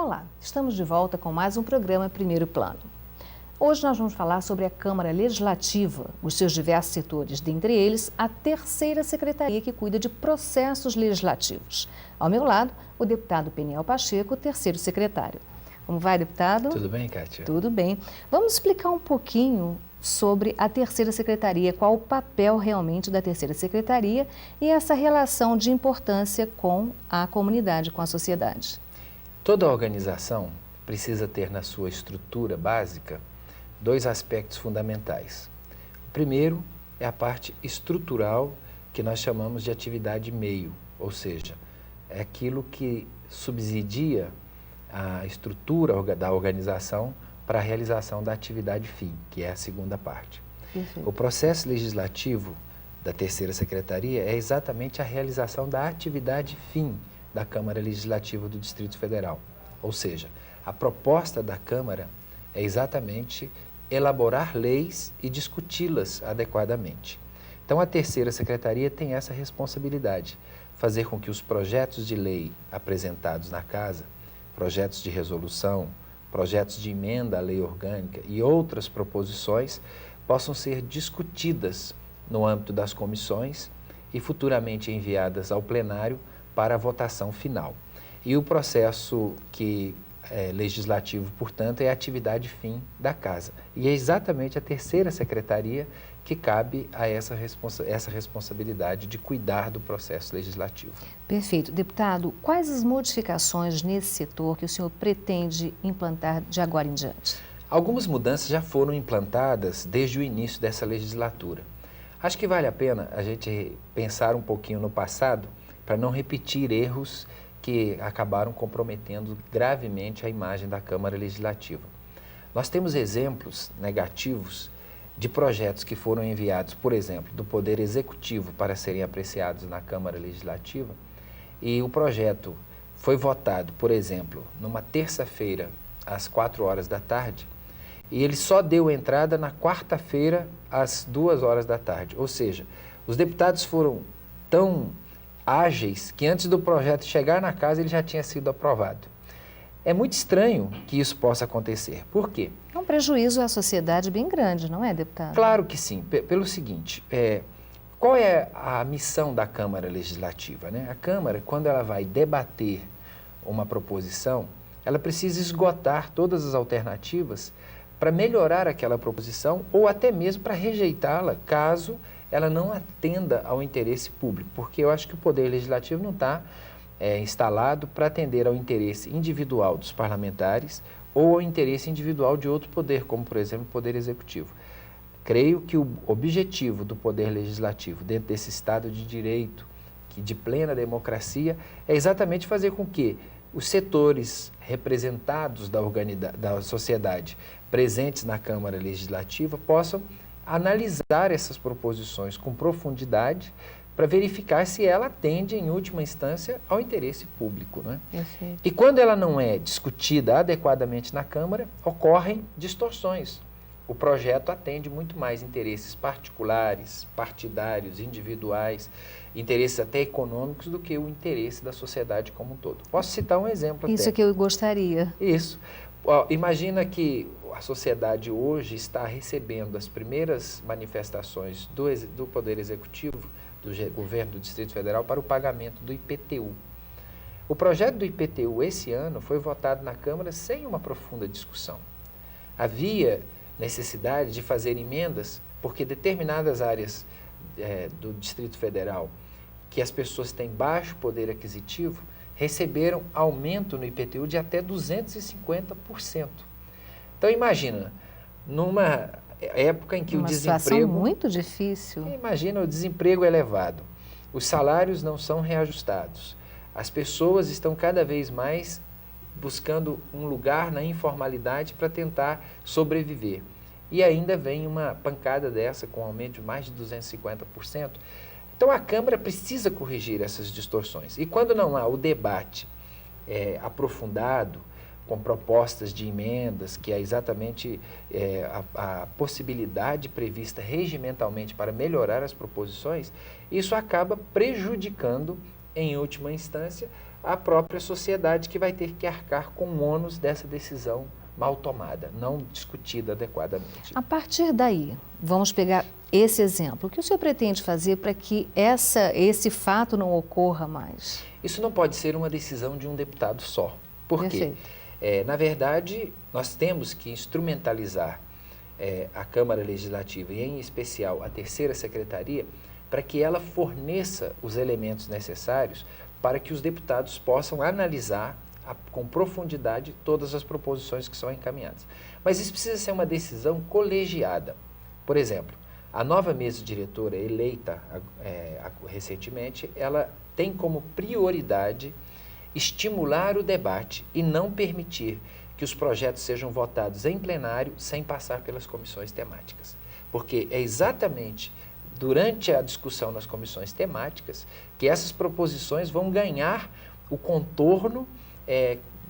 Olá, estamos de volta com mais um programa Primeiro Plano. Hoje nós vamos falar sobre a Câmara Legislativa, os seus diversos setores, dentre eles a terceira secretaria que cuida de processos legislativos. Ao meu lado, o deputado Peniel Pacheco, terceiro secretário. Como vai, deputado? Tudo bem, Kátia? Tudo bem. Vamos explicar um pouquinho sobre a terceira secretaria, qual o papel realmente da terceira secretaria e essa relação de importância com a comunidade, com a sociedade. Toda organização precisa ter na sua estrutura básica dois aspectos fundamentais. O primeiro é a parte estrutural, que nós chamamos de atividade meio, ou seja, é aquilo que subsidia a estrutura da organização para a realização da atividade fim, que é a segunda parte. Perfeito. O processo legislativo da terceira secretaria é exatamente a realização da atividade fim da Câmara Legislativa do Distrito Federal. Ou seja, a proposta da Câmara é exatamente elaborar leis e discuti-las adequadamente. Então, a terceira secretaria tem essa responsabilidade, fazer com que os projetos de lei apresentados na Casa, projetos de resolução, projetos de emenda à lei orgânica e outras proposições possam ser discutidas no âmbito das comissões e futuramente enviadas ao plenário para a votação final. E o processo legislativo, portanto, é a atividade fim da Casa. E é exatamente a terceira secretaria que cabe a essa responsabilidade de cuidar do processo legislativo. Perfeito. Deputado, quais as modificações nesse setor que o senhor pretende implantar de agora em diante? Algumas mudanças já foram implantadas desde o início dessa legislatura. Acho que vale a pena a gente pensar um pouquinho no passado para não repetir erros que acabaram comprometendo gravemente a imagem da Câmara Legislativa. Nós temos exemplos negativos de projetos que foram enviados, por exemplo, do Poder Executivo para serem apreciados na Câmara Legislativa, e o projeto foi votado, por exemplo, numa terça-feira, às 4 horas da tarde, e ele só deu entrada na quarta-feira, às 2 horas da tarde. Ou seja, os deputados foram tão ágeis que antes do projeto chegar na Casa ele já tinha sido aprovado. É muito estranho que isso possa acontecer. Por quê? É um prejuízo à sociedade bem grande, não é, deputado? Claro que sim. Pelo seguinte, qual é a missão da Câmara Legislativa, né? A Câmara, quando ela vai debater uma proposição, ela precisa esgotar todas as alternativas para melhorar aquela proposição ou até mesmo para rejeitá-la, caso ela não atenda ao interesse público, porque eu acho que o Poder Legislativo não está instalado para atender ao interesse individual dos parlamentares ou ao interesse individual de outro poder, como, por exemplo, o Poder Executivo. Creio que o objetivo do Poder Legislativo, dentro desse Estado de Direito, de plena democracia, é exatamente fazer com que os setores representados da sociedade presentes na Câmara Legislativa possam analisar essas proposições com profundidade para verificar se ela atende, em última instância, ao interesse público, né? Perfeito. E quando ela não é discutida adequadamente na Câmara, ocorrem distorções. O projeto atende muito mais interesses particulares, partidários, individuais, interesses até econômicos do que o interesse da sociedade como um todo. Posso citar um exemplo até. Isso que eu gostaria. Isso. Imagina que a sociedade hoje está recebendo as primeiras manifestações do Poder Executivo, do governo do Distrito Federal, para o pagamento do IPTU. O projeto do IPTU esse ano foi votado na Câmara sem uma profunda discussão. Havia necessidade de fazer emendas, porque determinadas áreas do Distrito Federal, que as pessoas têm baixo poder aquisitivo, receberam aumento no IPTU de até 250%. Então, imagina, numa época em que o desemprego... Uma situação muito difícil. Imagina o desemprego elevado, os salários não são reajustados, as pessoas estão cada vez mais buscando um lugar na informalidade para tentar sobreviver. E ainda vem uma pancada dessa com um aumento de mais de 250%. Então, a Câmara precisa corrigir essas distorções. E quando não há o debate aprofundado, com propostas de emendas, que é exatamente a possibilidade prevista regimentalmente para melhorar as proposições, isso acaba prejudicando, em última instância, a própria sociedade que vai ter que arcar com o ônus dessa decisão mal tomada, não discutida adequadamente. A partir daí, vamos pegar esse exemplo. O que o senhor pretende fazer para que esse fato não ocorra mais? Isso não pode ser uma decisão de um deputado só. Por quê? Na verdade, nós temos que instrumentalizar a Câmara Legislativa, e em especial a terceira secretaria, para que ela forneça os elementos necessários para que os deputados possam analisar com profundidade todas as proposições que são encaminhadas. Mas isso precisa ser uma decisão colegiada. Por exemplo, a nova mesa diretora eleita recentemente, ela tem como prioridade estimular o debate e não permitir que os projetos sejam votados em plenário sem passar pelas comissões temáticas. Porque é exatamente durante a discussão nas comissões temáticas que essas proposições vão ganhar o contorno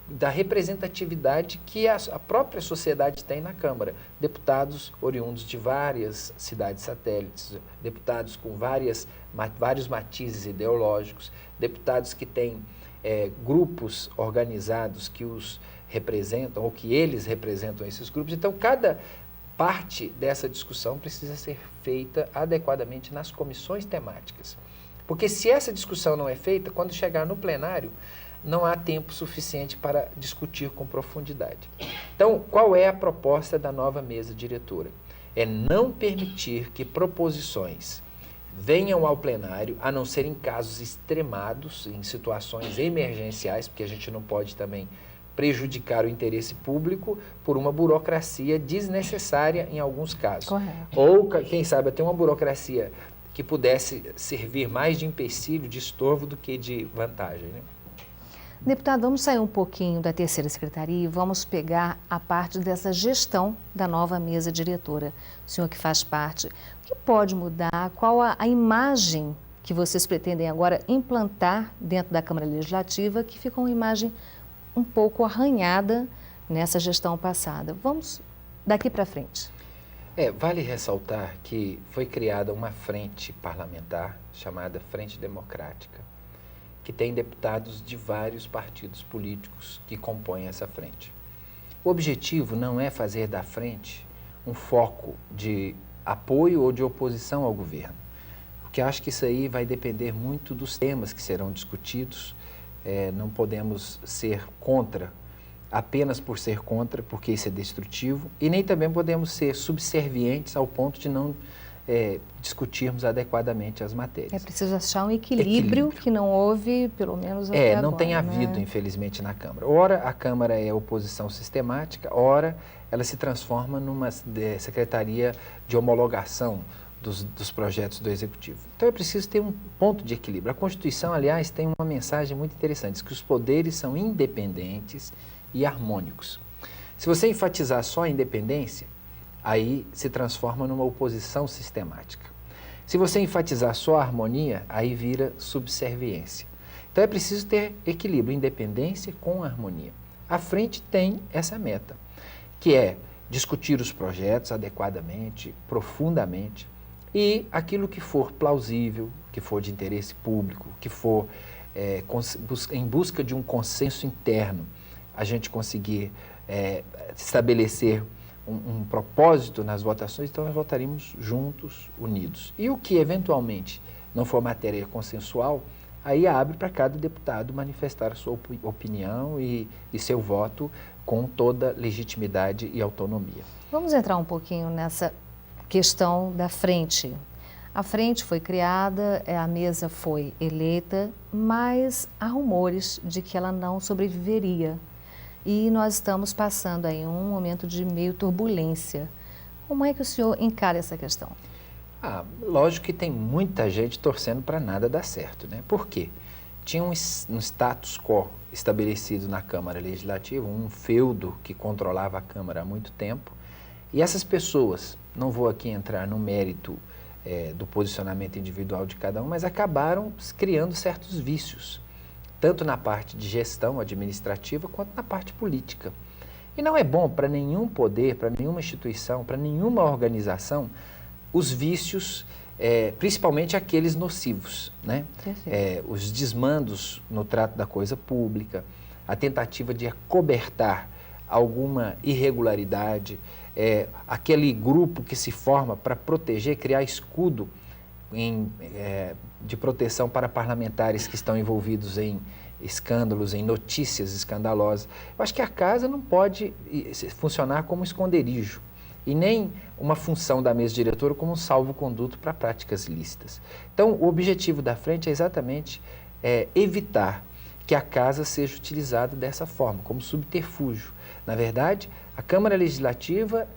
da representatividade que a própria sociedade tem na Câmara. Deputados oriundos de várias cidades satélites, deputados com vários matizes ideológicos, deputados que têm grupos organizados que os representam, ou que eles representam esses grupos. Então, cada parte dessa discussão precisa ser feita adequadamente nas comissões temáticas. Porque se essa discussão não é feita, quando chegar no plenário, não há tempo suficiente para discutir com profundidade. Então, qual é a proposta da nova mesa diretora? É não permitir que proposições venham ao plenário, a não ser em casos extremados, em situações emergenciais, porque a gente não pode também prejudicar o interesse público por uma burocracia desnecessária em alguns casos. Correto. Ou, quem sabe, até uma burocracia que pudesse servir mais de empecilho, de estorvo, do que de vantagem, né? Deputado, vamos sair um pouquinho da terceira secretaria e vamos pegar a parte dessa gestão da nova mesa diretora. O senhor que faz parte, o que pode mudar? Qual a imagem que vocês pretendem agora implantar dentro da Câmara Legislativa, que ficou uma imagem um pouco arranhada nessa gestão passada? Vamos daqui para frente. Vale ressaltar que foi criada uma frente parlamentar chamada Frente Democrática, que tem deputados de vários partidos políticos que compõem essa frente. O objetivo não é fazer da frente um foco de apoio ou de oposição ao governo, porque acho que isso aí vai depender muito dos temas que serão discutidos. Não podemos ser contra apenas por ser contra, porque isso é destrutivo, e nem também podemos ser subservientes ao ponto de não discutirmos adequadamente as matérias. É preciso achar um equilíbrio que não houve, pelo menos até agora. Não tem havido, infelizmente, na Câmara. Ora, a Câmara é oposição sistemática, ora, ela se transforma numa secretaria de homologação dos projetos do Executivo. Então, é preciso ter um ponto de equilíbrio. A Constituição, aliás, tem uma mensagem muito interessante, que os poderes são independentes e harmônicos. Se você enfatizar só a independência, aí se transforma numa oposição sistemática. Se você enfatizar só a harmonia, aí vira subserviência. Então é preciso ter equilíbrio, independência com harmonia. A frente tem essa meta, que é discutir os projetos adequadamente, profundamente, e aquilo que for plausível, que for de interesse público, que for em busca de um consenso interno, a gente conseguir estabelecer um propósito nas votações, então nós votaríamos juntos, unidos. E o que eventualmente não for matéria consensual, aí abre para cada deputado manifestar a sua opinião e seu voto com toda legitimidade e autonomia. Vamos entrar um pouquinho nessa questão da frente. A frente foi criada, a mesa foi eleita, mas há rumores de que ela não sobreviveria. E nós estamos passando aí um momento de meio turbulência. Como é que o senhor encara essa questão? Lógico que tem muita gente torcendo para nada dar certo, né? Por quê? Tinha um status quo estabelecido na Câmara Legislativa, um feudo que controlava a Câmara há muito tempo, e essas pessoas, não vou aqui entrar no mérito do posicionamento individual de cada um, mas acabaram criando certos vícios, tanto na parte de gestão administrativa quanto na parte política. E não é bom para nenhum poder, para nenhuma instituição, para nenhuma organização, os vícios principalmente aqueles nocivos, né? Perfeito. Os desmandos no trato da coisa pública, a tentativa de acobertar alguma irregularidade, aquele grupo que se forma para proteger, criar escudo de proteção para parlamentares que estão envolvidos em escândalos, em notícias escandalosas. Eu acho que a casa não pode funcionar como esconderijo e nem uma função da mesa diretora como um salvo-conduto para práticas ilícitas. Então, o objetivo da frente é exatamente evitar que a casa seja utilizada dessa forma, como subterfúgio. Na verdade, a Câmara Legislativa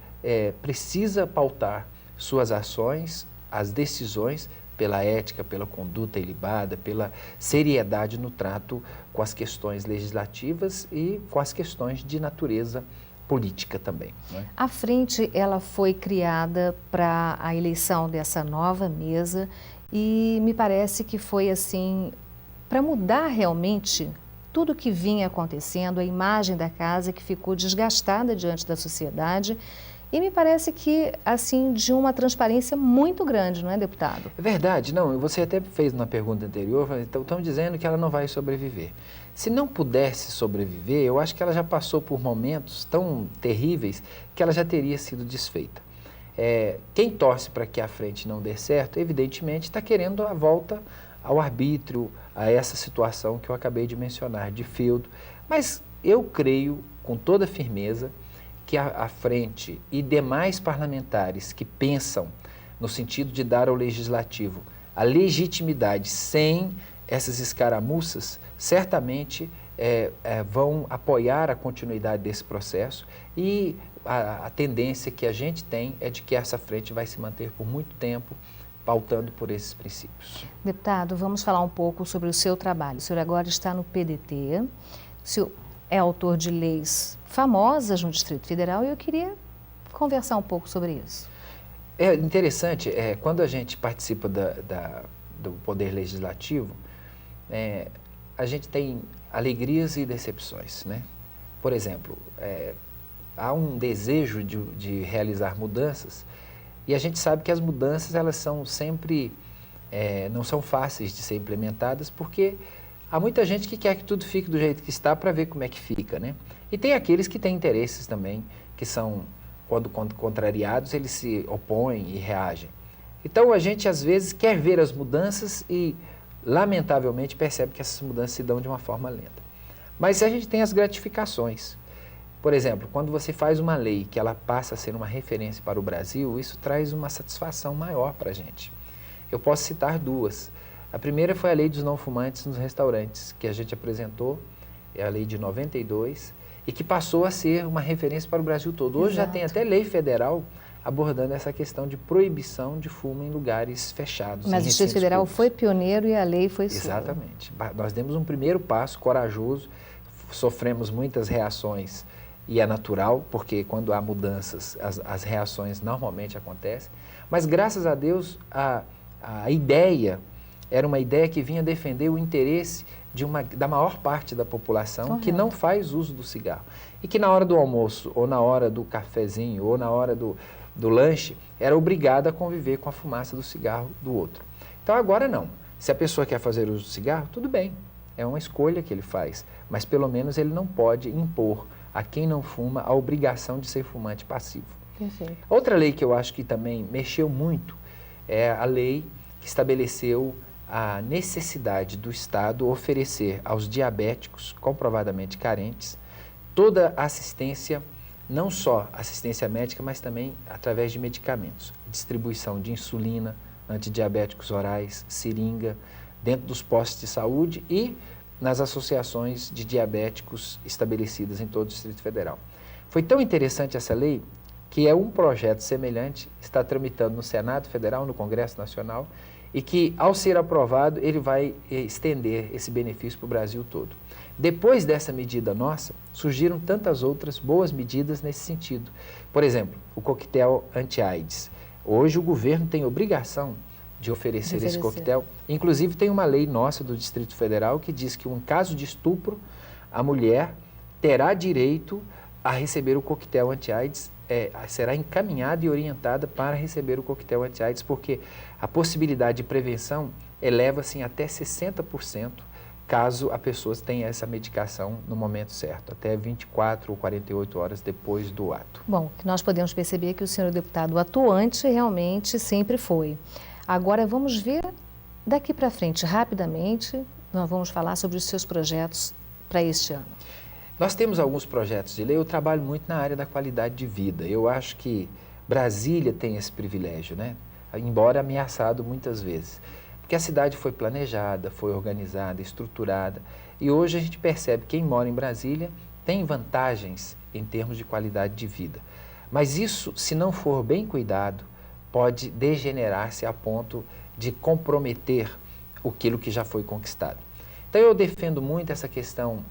precisa pautar suas ações, as decisões, pela ética, pela conduta ilibada, pela seriedade no trato com as questões legislativas e com as questões de natureza política também. Né? A frente, ela foi criada para a eleição dessa nova mesa e me parece que foi assim, para mudar realmente tudo o que vinha acontecendo, a imagem da casa que ficou desgastada diante da sociedade. E me parece que, assim, de uma transparência muito grande, não é, deputado? É verdade. Não, você até fez na pergunta anterior, então estão dizendo que ela não vai sobreviver. Se não pudesse sobreviver, eu acho que ela já passou por momentos tão terríveis que ela já teria sido desfeita. Quem torce para que a frente não dê certo, evidentemente, está querendo a volta ao arbítrio, a essa situação que eu acabei de mencionar, de feudo. Mas eu creio, com toda firmeza, que a frente e demais parlamentares que pensam no sentido de dar ao legislativo a legitimidade sem essas escaramuças, certamente vão apoiar a continuidade desse processo e a tendência que a gente tem é de que essa frente vai se manter por muito tempo pautando por esses princípios. Deputado, vamos falar um pouco sobre o seu trabalho. O senhor agora está no PDT, o senhor é autor de leis famosas no Distrito Federal e eu queria conversar um pouco sobre isso. É interessante, quando a gente participa do Poder Legislativo, a gente tem alegrias e decepções, né? Por exemplo, há um desejo de realizar mudanças e a gente sabe que as mudanças elas são sempre, não são fáceis de ser implementadas porque há muita gente que quer que tudo fique do jeito que está para ver como é que fica, né? E tem aqueles que têm interesses também, que são, quando contrariados, eles se opõem e reagem. Então, a gente, às vezes, quer ver as mudanças e, lamentavelmente, percebe que essas mudanças se dão de uma forma lenta. Mas a gente tem as gratificações. Por exemplo, quando você faz uma lei que ela passa a ser uma referência para o Brasil, isso traz uma satisfação maior para a gente. Eu posso citar duas. A primeira foi a lei dos não fumantes nos restaurantes, que a gente apresentou, é a lei de 92, e que passou a ser uma referência para o Brasil todo. Hoje já tem até lei federal abordando essa questão de proibição de fumo em lugares fechados. Mas o Distrito Federal foi pioneiro e a lei foi sua. Exatamente. Nós demos um primeiro passo corajoso, sofremos muitas reações e é natural, porque quando há mudanças, as reações normalmente acontecem, mas graças a Deus a ideia era uma ideia que vinha defender o interesse da maior parte da população. Correto. Que não faz uso do cigarro. E que na hora do almoço, ou na hora do cafezinho, ou na hora do lanche, era obrigada a conviver com a fumaça do cigarro do outro. Então agora não. Se a pessoa quer fazer uso do cigarro, tudo bem. É uma escolha que ele faz. Mas pelo menos ele não pode impor a quem não fuma a obrigação de ser fumante passivo. Perfeito. Outra lei que eu acho que também mexeu muito é a lei que estabeleceu a necessidade do Estado oferecer aos diabéticos comprovadamente carentes toda a assistência, não só assistência médica, mas também através de medicamentos. Distribuição de insulina, antidiabéticos orais, seringa, dentro dos postos de saúde e nas associações de diabéticos estabelecidas em todo o Distrito Federal. Foi tão interessante essa lei que um projeto semelhante está tramitando no Senado Federal, no Congresso Nacional, e que, ao ser aprovado, ele vai estender esse benefício para o Brasil todo. Depois dessa medida nossa, surgiram tantas outras boas medidas nesse sentido. Por exemplo, o coquetel anti-AIDS. Hoje o governo tem obrigação de oferecer esse coquetel. Inclusive tem uma lei nossa do Distrito Federal que diz que em caso de estupro, a mulher terá direito a receber o coquetel anti-AIDS, será encaminhada e orientada para receber o coquetel anti-AIDS, porque a possibilidade de prevenção eleva-se em até 60% caso a pessoa tenha essa medicação no momento certo, até 24 ou 48 horas depois do ato. Bom, o que nós podemos perceber é que o senhor deputado atuante realmente sempre foi. Agora vamos ver daqui para frente, rapidamente, nós vamos falar sobre os seus projetos para este ano. Nós temos alguns projetos de lei, eu trabalho muito na área da qualidade de vida. Eu acho que Brasília tem esse privilégio, né? Embora ameaçado muitas vezes. Porque a cidade foi planejada, foi organizada, estruturada. E hoje a gente percebe que quem mora em Brasília tem vantagens em termos de qualidade de vida. Mas isso, se não for bem cuidado, pode degenerar-se a ponto de comprometer aquilo que já foi conquistado. Então eu defendo muito essa questão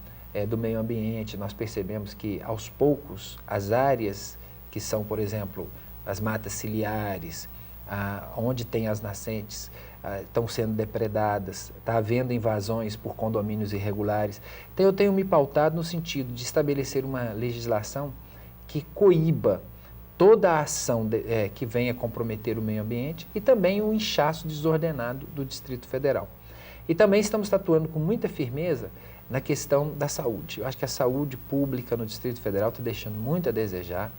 do meio ambiente. Nós percebemos que aos poucos as áreas que são, por exemplo, as matas ciliares, onde tem as nascentes, estão sendo depredadas, está havendo invasões por condomínios irregulares. Então eu tenho me pautado no sentido de estabelecer uma legislação que coíba toda a ação que venha comprometer o meio ambiente e também o inchaço desordenado do Distrito Federal. E também estamos atuando com muita firmeza na questão da saúde. Eu acho que a saúde pública no Distrito Federal está deixando muito a desejar.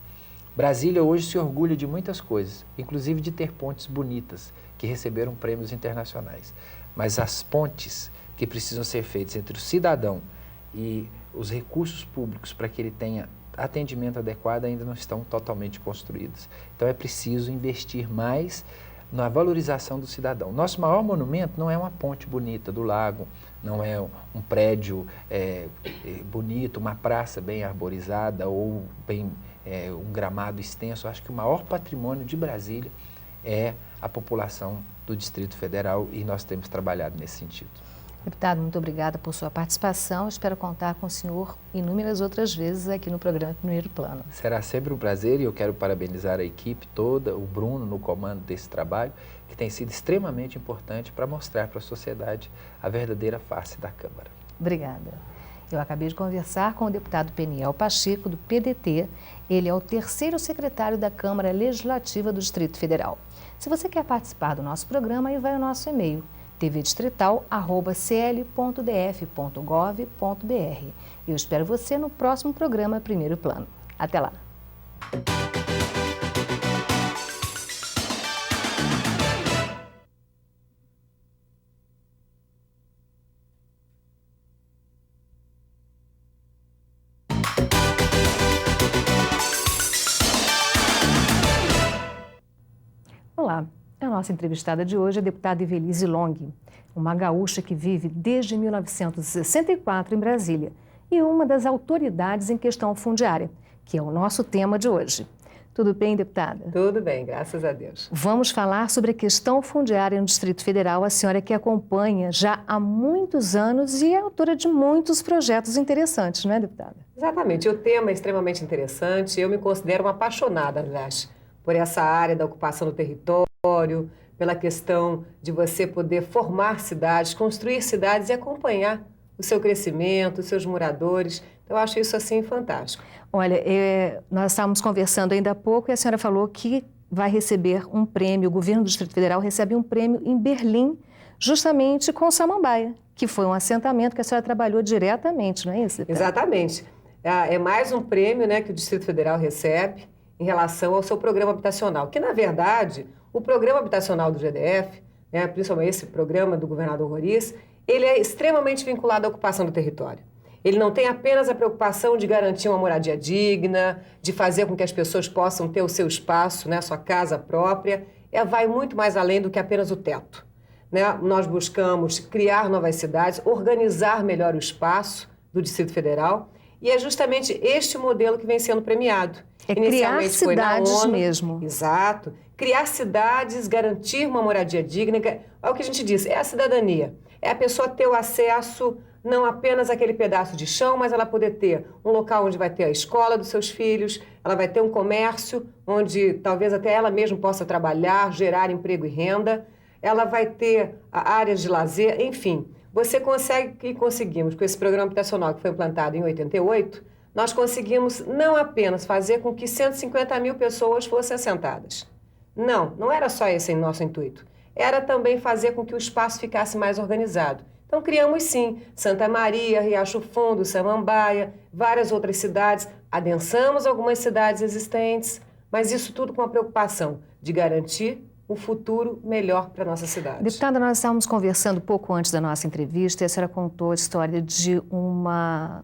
Brasília hoje se orgulha de muitas coisas, inclusive de ter pontes bonitas, que receberam prêmios internacionais. Mas as pontes que precisam ser feitas entre o cidadão e os recursos públicos para que ele tenha atendimento adequado ainda não estão totalmente construídas. Então é preciso investir mais na valorização do cidadão. Nosso maior monumento não é uma ponte bonita do lago, não é um prédio bonito, uma praça bem arborizada ou um gramado extenso. Eu acho que o maior patrimônio de Brasília é a população do Distrito Federal e nós temos trabalhado nesse sentido. Deputado, muito obrigada por sua participação. Espero contar com o senhor inúmeras outras vezes aqui no programa Primeiro Plano. Será sempre um prazer e eu quero parabenizar a equipe toda, o Bruno no comando desse trabalho, que tem sido extremamente importante para mostrar para a sociedade a verdadeira face da Câmara. Obrigada. Eu acabei de conversar com o deputado Peniel Pacheco, do PDT. Ele é o terceiro secretário da Câmara Legislativa do Distrito Federal. Se você quer participar do nosso programa, aí vai o nosso e-mail, tvdistrital@cl.df.gov.br. Eu espero você no próximo programa Primeiro Plano. Até lá! Olá, a nossa entrevistada de hoje é a deputada Evelise Long, uma gaúcha que vive desde 1964 em Brasília e uma das autoridades em questão fundiária, que é o nosso tema de hoje. Tudo bem, deputada? Tudo bem, graças a Deus. Vamos falar sobre a questão fundiária no Distrito Federal, a senhora que acompanha já há muitos anos e é autora de muitos projetos interessantes, não é, deputada? Exatamente, o tema é extremamente interessante, eu me considero uma apaixonada, aliás, por essa área da ocupação do território, pela questão de você poder formar cidades, construir cidades e acompanhar o seu crescimento, os seus moradores. Então, eu acho isso, assim, fantástico. Olha, nós estávamos conversando ainda há pouco e a senhora falou que vai receber um prêmio, o governo do Distrito Federal recebe um prêmio em Berlim, justamente com Samambaia, que foi um assentamento que a senhora trabalhou diretamente, não é isso, deputada? Exatamente. É mais um prêmio, né, que o Distrito Federal recebe em relação ao seu programa habitacional, que, na verdade, o programa habitacional do GDF, né, principalmente esse programa do governador Roriz, ele é extremamente vinculado à ocupação do território. Ele não tem apenas a preocupação de garantir uma moradia digna, de fazer com que as pessoas possam ter o seu espaço, né, a sua casa própria, vai muito mais além do que apenas o teto. Né? Nós buscamos criar novas cidades, organizar melhor o espaço do Distrito Federal, e é justamente este modelo que vem sendo premiado. É criar cidades mesmo. Exato. Criar cidades, garantir uma moradia digna. É o que a gente diz, é a cidadania. É a pessoa ter o acesso, não apenas àquele pedaço de chão, mas ela poder ter um local onde vai ter a escola dos seus filhos, ela vai ter um comércio, onde talvez até ela mesma possa trabalhar, gerar emprego e renda, ela vai ter áreas de lazer, enfim. Você consegue e conseguimos, com esse programa habitacional que foi implantado em 88, nós conseguimos não apenas fazer com que 150 mil pessoas fossem assentadas. Não era só esse o nosso intuito. Era também fazer com que o espaço ficasse mais organizado. Então, criamos sim Santa Maria, Riacho Fundo, Samambaia, várias outras cidades. Adensamos algumas cidades existentes, mas isso tudo com a preocupação de garantir um futuro melhor para a nossa cidade. Deputada, nós estávamos conversando pouco antes da nossa entrevista e a senhora contou a história de uma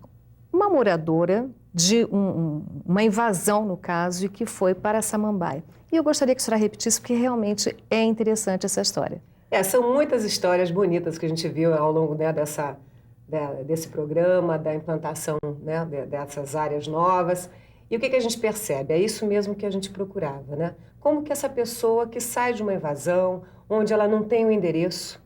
moradora, de uma invasão, no caso, e que foi para Samambaia. E eu gostaria que a senhora repetisse, porque realmente é interessante essa história. São muitas histórias bonitas que a gente viu ao longo, né, desse programa, da implantação, né, dessas áreas novas. E o que a gente percebe? É isso mesmo que a gente procurava, né? Como que essa pessoa que sai de uma invasão, onde ela não tem o endereço,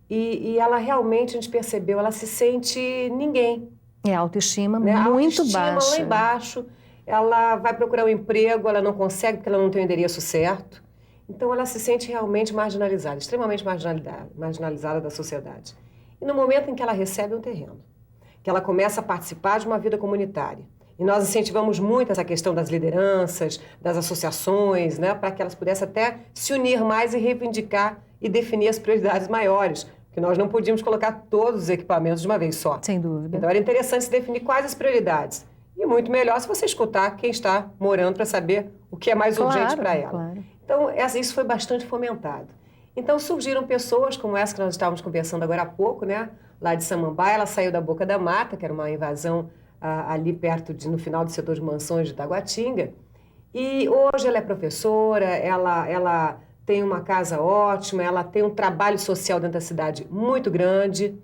e ela realmente, a gente percebeu, ela se sente ninguém. É a autoestima, né? muito autoestima baixa. Lá embaixo, ela vai procurar um emprego, ela não consegue porque ela não tem o endereço certo. Então, ela se sente realmente marginalizada, extremamente marginalizada da sociedade. E no momento em que ela recebe um terreno, que ela começa a participar de uma vida comunitária, e nós incentivamos muito essa questão das lideranças, das associações, né, para que elas pudessem até se unir mais e reivindicar e definir as prioridades maiores, porque nós não podíamos colocar todos os equipamentos de uma vez só. Sem dúvida. Então, era interessante se definir quais as prioridades. E muito melhor se você escutar quem está morando para saber o que é mais urgente para ela. Claro. Então, isso foi bastante fomentado. Então, surgiram pessoas como essa que nós estávamos conversando agora há pouco, né? Lá de Samambaia, ela saiu da Boca da Mata, que era uma invasão ali perto, no final do setor de mansões de Taguatinga. E hoje ela é professora, ela tem uma casa ótima, ela tem um trabalho social dentro da cidade muito grande.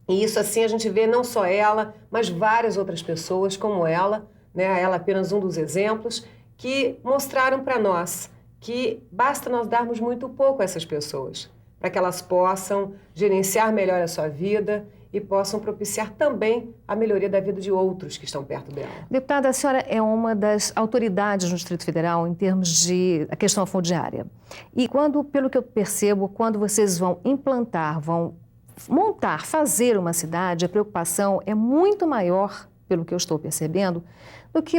E isso, assim, a gente vê não só ela, mas várias outras pessoas como ela, né? Ela é apenas um dos exemplos, que mostraram para nós que basta nós darmos muito pouco a essas pessoas, para que elas possam gerenciar melhor a sua vida e possam propiciar também a melhoria da vida de outros que estão perto dela. Deputada, a senhora é uma das autoridades no Distrito Federal em termos de a questão fundiária. E pelo que eu percebo, quando vocês vão implantar, vão montar, fazer uma cidade, a preocupação é muito maior, pelo que eu estou percebendo, do que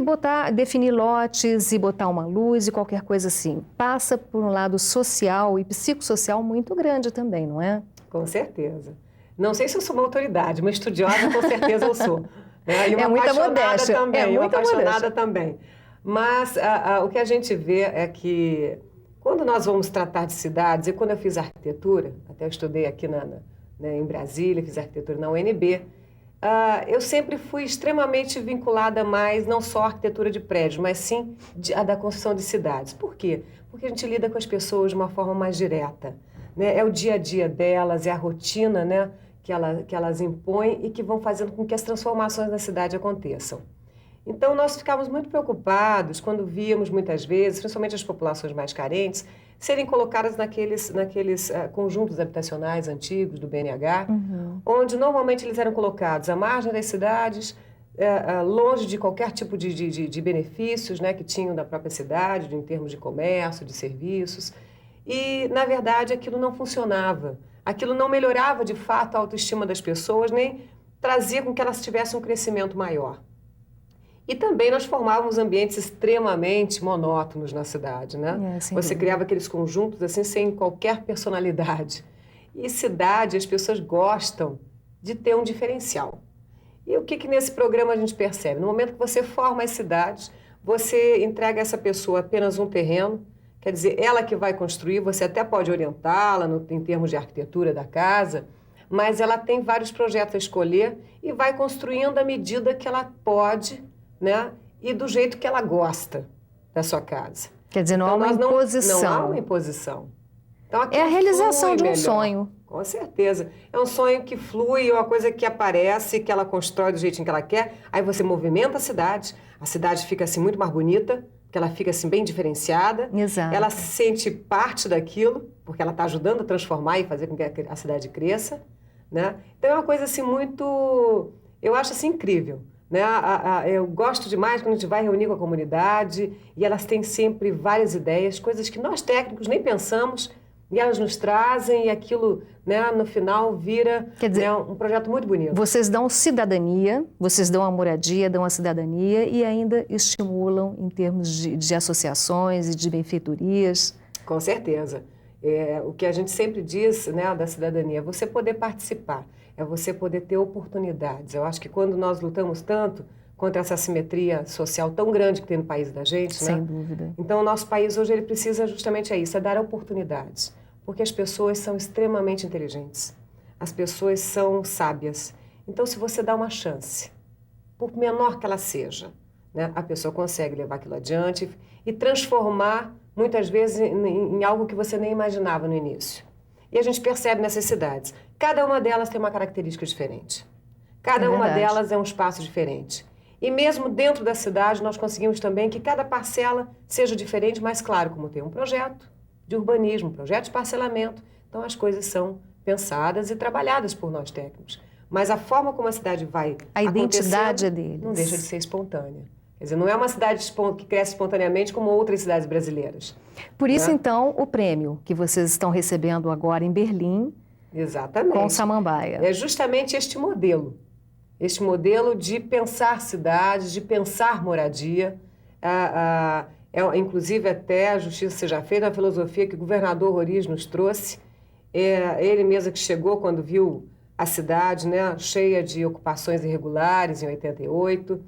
definir lotes e botar uma luz e qualquer coisa assim. Passa por um lado social e psicossocial muito grande também, não é? Com certeza. Não sei se eu sou uma autoridade, uma estudiosa com certeza eu sou. Né? E uma muita apaixonada modéstia. também, Muita uma apaixonada modéstia. também. Mas o que a gente vê é que quando nós vamos tratar de cidades, e quando eu fiz arquitetura, até eu estudei aqui em Brasília, fiz arquitetura na UNB, eu sempre fui extremamente vinculada mais, não só à arquitetura de prédios, mas sim da construção de cidades. Por quê? Porque a gente lida com as pessoas de uma forma mais direta. Né? É o dia a dia delas, é a rotina, né, que elas impõem e que vão fazendo com que as transformações na cidade aconteçam. Então, nós ficávamos muito preocupados quando víamos muitas vezes, principalmente as populações mais carentes, serem colocadas naqueles conjuntos habitacionais antigos do BNH, onde normalmente eles eram colocados à margem das cidades, longe de qualquer tipo de benefícios, né, que tinham da própria cidade, em termos de comércio, de serviços. E, na verdade, aquilo não funcionava. Aquilo não melhorava, de fato, a autoestima das pessoas, nem trazia com que elas tivessem um crescimento maior. E também nós formávamos ambientes extremamente monótonos na cidade, né? Você criava aqueles conjuntos assim sem qualquer personalidade. E cidade, as pessoas gostam de ter um diferencial. E o que nesse programa a gente percebe? No momento que você forma as cidades, você entrega a essa pessoa apenas um terreno, quer dizer, ela que vai construir, você até pode orientá-la em termos de arquitetura da casa, mas ela tem vários projetos a escolher e vai construindo à medida que ela pode, né? E do jeito que ela gosta da sua casa. Quer dizer, não há uma imposição. Não há uma imposição. Então, é a realização de um sonho. Com certeza. É um sonho que flui, é uma coisa que aparece, que ela constrói do jeitinho que ela quer. Aí você movimenta a cidade fica assim muito mais bonita, porque ela fica assim bem diferenciada. Exato. Ela se sente parte daquilo, porque ela está ajudando a transformar e fazer com que a cidade cresça, né? Então é uma coisa assim muito, eu acho assim incrível. Né? Eu gosto demais quando a gente vai reunir com a comunidade e elas têm sempre várias ideias, coisas que nós técnicos nem pensamos, E elas nos trazem e aquilo, né, no final vira, quer dizer, né, um projeto muito bonito. Vocês dão cidadania, vocês dão a moradia, dão a cidadania e ainda estimulam em termos de associações e de benfeitorias. Com certeza. O que a gente sempre diz, né, da cidadania é você poder participar, é você poder ter oportunidades. Eu acho que quando nós lutamos tanto contra essa assimetria social tão grande que tem no país da gente, sem né? dúvida. Então, o nosso país hoje ele precisa justamente isso, é dar oportunidades, porque as pessoas são extremamente inteligentes, as pessoas são sábias. Então, se você dá uma chance, por menor que ela seja, né, a pessoa consegue levar aquilo adiante e transformar, muitas vezes, em algo que você nem imaginava no início. E a gente percebe necessidades. Cada uma delas tem uma característica diferente. Cada uma delas é um espaço diferente. E mesmo dentro da cidade, nós conseguimos também que cada parcela seja diferente, mas claro, como tem um projeto de urbanismo, um projeto de parcelamento, então as coisas são pensadas e trabalhadas por nós técnicos. Mas a forma como a cidade vai a identidade é deles. Não deixa de ser espontânea. Quer dizer, não é uma cidade que cresce espontaneamente como outras cidades brasileiras. Por isso, então, o prêmio que vocês estão recebendo agora em Berlim, exatamente, com Samambaia. É justamente este modelo de pensar cidades, de pensar moradia. Inclusive, até a justiça seja feita, a filosofia que o governador Roriz nos trouxe. Ele mesmo que chegou quando viu a cidade, né, cheia de ocupações irregulares, em 88.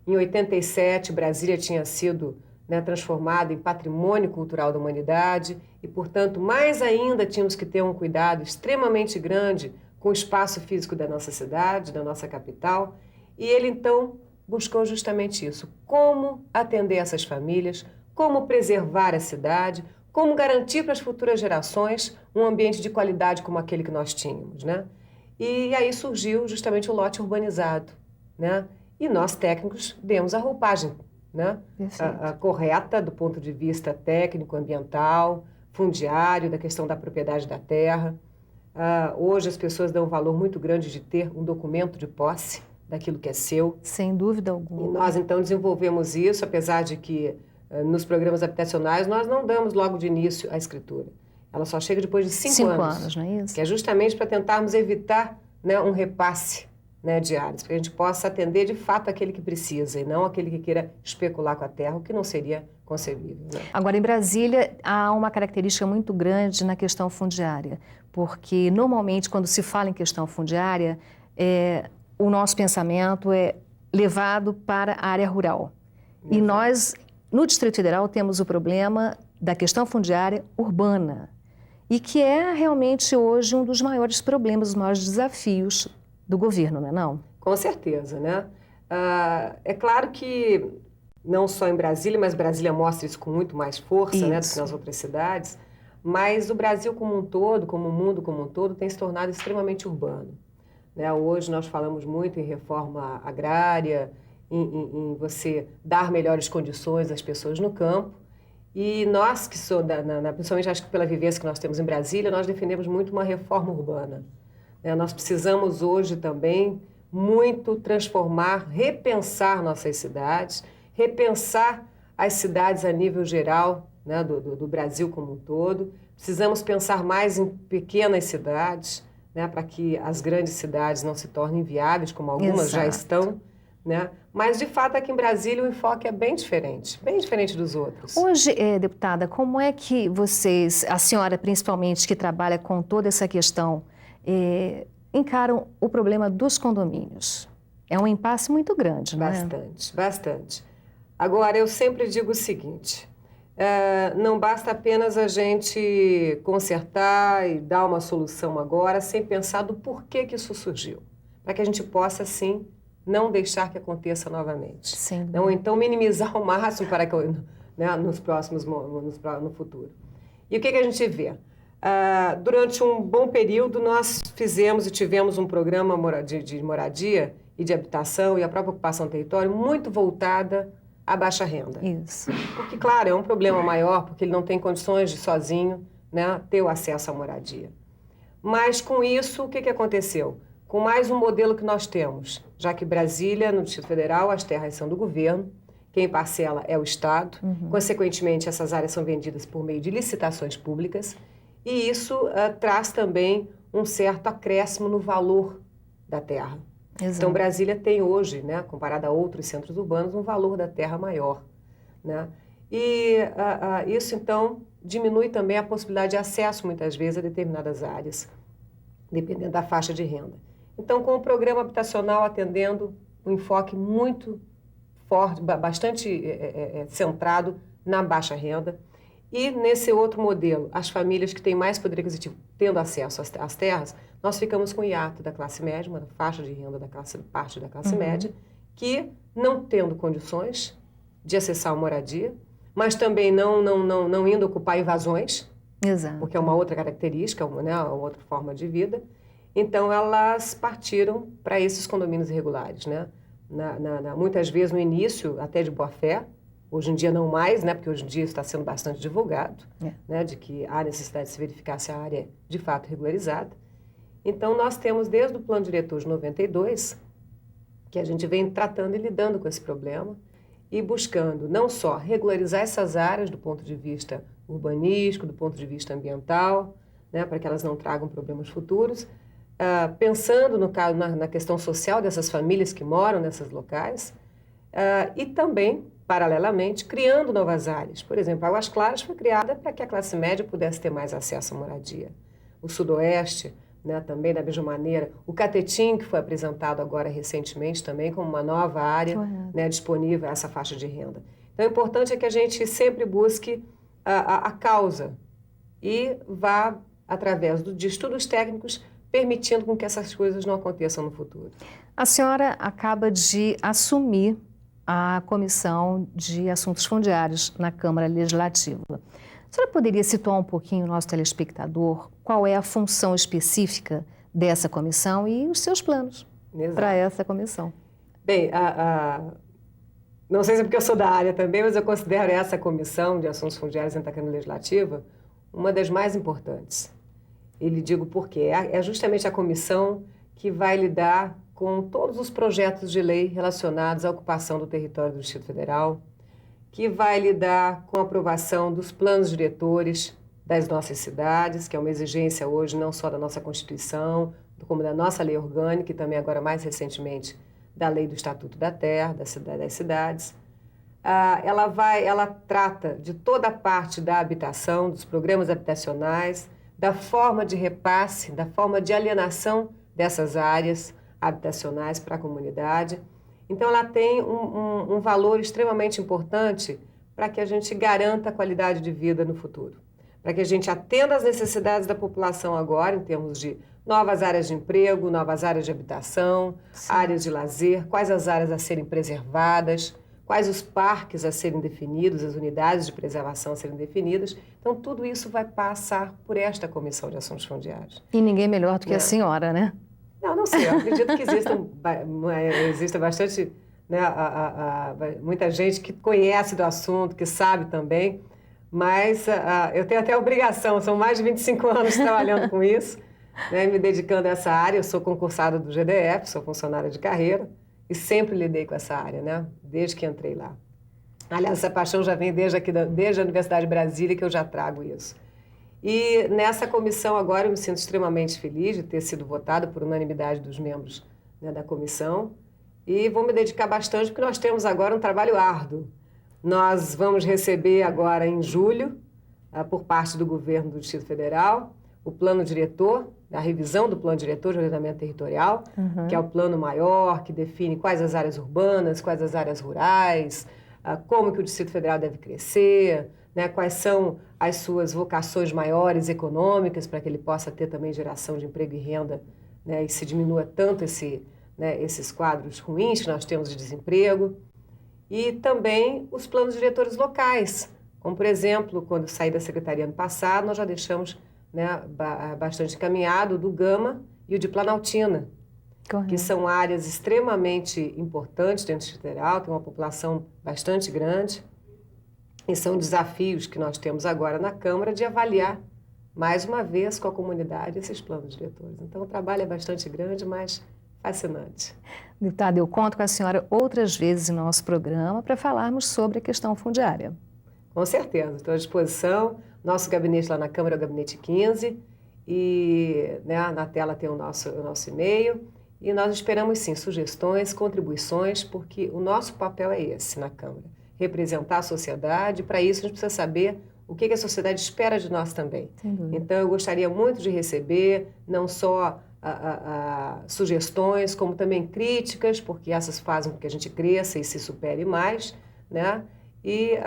Em 87, Brasília tinha sido, né, transformada em patrimônio cultural da humanidade e, portanto, mais ainda tínhamos que ter um cuidado extremamente grande com o espaço físico da nossa cidade, da nossa capital. E ele, então, buscou justamente isso. Como atender essas famílias, como preservar a cidade, como garantir para as futuras gerações um ambiente de qualidade como aquele que nós tínhamos, né? E aí surgiu justamente o lote urbanizado, né? E nós, técnicos, demos a roupagem, né? A correta do ponto de vista técnico, ambiental, fundiário, da questão da propriedade da terra. Hoje as pessoas dão um valor muito grande de ter um documento de posse daquilo que é seu. Sem dúvida alguma. E nós, então, desenvolvemos isso, apesar de que nos programas habitacionais nós não damos logo de início a escritura. Ela só chega depois de 5 anos. 5 anos, não é isso? Que é justamente para tentarmos evitar, né, um repasse, né, de áreas, para que a gente possa atender de fato aquele que precisa e não aquele que queira especular com a terra, o que não seria concebível, né? Agora, em Brasília, há uma característica muito grande na questão fundiária, porque normalmente quando se fala em questão fundiária, o nosso pensamento é levado para a área rural. Exato. E nós, no Distrito Federal, temos o problema da questão fundiária urbana, e que é realmente hoje um dos maiores problemas, os maiores desafios do governo, não é não? Com certeza, né? É claro que não só em Brasília, mas Brasília mostra isso com muito mais força, né, do que nas outras cidades, mas o Brasil como um todo, como o mundo como um todo, tem se tornado extremamente urbano, né? Hoje nós falamos muito em reforma agrária, em você dar melhores condições às pessoas no campo, e nós que principalmente acho que pela vivência que nós temos em Brasília, nós defendemos muito uma reforma urbana. Nós precisamos hoje também muito transformar, repensar nossas cidades, repensar as cidades a nível geral, né, do Brasil como um todo. Precisamos pensar mais em pequenas cidades, né, para que as grandes cidades não se tornem inviáveis, como algumas já estão, né? Mas, de fato, aqui em Brasília o enfoque é bem diferente dos outros. Hoje, deputada, como é que vocês, a senhora principalmente que trabalha com toda essa questão, encaram o problema dos condomínios? É um impasse muito grande, não é? Bastante. Agora, eu sempre digo o seguinte, não basta apenas a gente consertar e dar uma solução agora sem pensar do porquê que isso surgiu, para que a gente possa, sim, não deixar que aconteça novamente. Sim. Não, então, minimizar ao máximo para que, né, no futuro. E o que a gente vê? Durante um bom período, nós fizemos e tivemos um programa de moradia e de habitação e a própria ocupação do território muito voltada à baixa renda. Isso. Porque, claro, é um problema maior, porque ele não tem condições de sozinho, né, ter o acesso à moradia. Mas, com isso, o que aconteceu? Com mais um modelo que nós temos, já que Brasília, no Distrito Federal, as terras são do governo, quem parcela é o Estado, consequentemente, essas áreas são vendidas por meio de licitações públicas, e isso traz também um certo acréscimo no valor da terra. Exato. Então, Brasília tem hoje, né, comparado a outros centros urbanos, um valor da terra maior, né? E isso, então, diminui também a possibilidade de acesso, muitas vezes, a determinadas áreas, dependendo da faixa de renda. Então, com o programa habitacional atendendo um enfoque muito forte, bastante centrado na baixa renda, e nesse outro modelo, as famílias que têm mais poder aquisitivo tendo acesso às terras, nós ficamos com o hiato da classe média, uma faixa de renda parte da classe média, que não tendo condições de acessar a moradia, mas também não indo ocupar invasões, Exato. porque é uma outra característica, né, uma outra forma de vida. Então, elas partiram para esses condomínios irregulares, né? Muitas vezes no início, até de boa fé, hoje em dia não mais, né, porque hoje em dia está sendo bastante divulgado, né, de que há necessidade de se verificar se a área é de fato regularizada. Então, nós temos desde o Plano Diretor de 92, que a gente vem tratando e lidando com esse problema e buscando não só regularizar essas áreas do ponto de vista urbanístico, do ponto de vista ambiental, né, para que elas não tragam problemas futuros, pensando na questão social dessas famílias que moram nesses locais e também, paralelamente, criando novas áreas. Por exemplo, Águas Claras foi criada para que a classe média pudesse ter mais acesso à moradia. O Sudoeste, né, também da mesma maneira. O Catetim, que foi apresentado agora recentemente também como uma nova área, né, disponível a essa faixa de renda. Então, o importante é que a gente sempre busque a causa e vá, através de estudos técnicos, permitindo com que essas coisas não aconteçam no futuro. A senhora acaba de assumir a Comissão de Assuntos Fundiários na Câmara Legislativa. A senhora poderia situar um pouquinho o nosso telespectador qual é a função específica dessa comissão e os seus planos para essa comissão? Bem, não sei se é porque eu sou da área também, mas eu considero essa Comissão de Assuntos Fundiários dentro da Câmara Legislativa uma das mais importantes. E lhe digo por quê. É justamente a comissão que vai lidar com todos os projetos de lei relacionados à ocupação do território do Distrito Federal, que vai lidar com a aprovação dos planos diretores das nossas cidades, que é uma exigência hoje não só da nossa Constituição, como da nossa lei orgânica e também agora mais recentemente da lei do Estatuto da Terra, das cidades. Ela trata de toda a parte da habitação, dos programas habitacionais, da forma de repasse, da forma de alienação dessas áreas habitacionais para a comunidade. Então, ela tem um valor extremamente importante para que a gente garanta a qualidade de vida no futuro, para que a gente atenda às necessidades da população agora, em termos de novas áreas de emprego, novas áreas de habitação, áreas de lazer, quais as áreas a serem preservadas, quais os parques a serem definidos, as unidades de preservação a serem definidas. Então, tudo isso vai passar por esta Comissão de Assuntos Fundiários. E ninguém melhor do que a senhora, né? Não sei. Eu acredito que exista bastante, né, muita gente que conhece do assunto, que sabe também, mas eu tenho até a obrigação, são mais de 25 anos trabalhando com isso, né, me dedicando a essa área. Eu sou concursada do GDF, sou funcionária de carreira, e sempre lidei com essa área, né? Desde que entrei lá. Aliás, essa paixão já vem desde a Universidade de Brasília, que eu já trago isso. E nessa comissão agora eu me sinto extremamente feliz de ter sido votada por unanimidade dos membros, né, da comissão, e vou me dedicar bastante porque nós temos agora um trabalho árduo. Nós vamos receber agora em julho, por parte do governo do Distrito Federal, o plano diretor, a revisão do plano diretor de ordenamento territorial, que é o plano maior, que define quais as áreas urbanas, quais as áreas rurais, como que o Distrito Federal deve crescer, né, quais são as suas vocações maiores econômicas para que ele possa ter também geração de emprego e renda, né, e se diminua tanto esses quadros ruins que nós temos de desemprego. E também os planos diretores locais, como, por exemplo, quando saí da Secretaria ano passado, nós já deixamos, né, bastante encaminhado do Gama e o de Planaltina, que são áreas extremamente importantes dentro do Distrito Federal, tem uma população bastante grande, e são desafios que nós temos agora na Câmara de avaliar, mais uma vez, com a comunidade, esses planos diretores. Então, o trabalho é bastante grande, mas fascinante. Deputada, eu conto com a senhora outras vezes no nosso programa para falarmos sobre a questão fundiária. Com certeza, estou à disposição. Nosso gabinete lá na Câmara é o gabinete 15 e, né, na tela tem o nosso e-mail. E nós esperamos, sim, sugestões, contribuições, porque o nosso papel é esse na Câmara, representar a sociedade. Para isso, a gente precisa saber o que a sociedade espera de nós também. Então, eu gostaria muito de receber, não só sugestões, como também críticas, porque essas fazem com que a gente cresça e se supere mais, né? E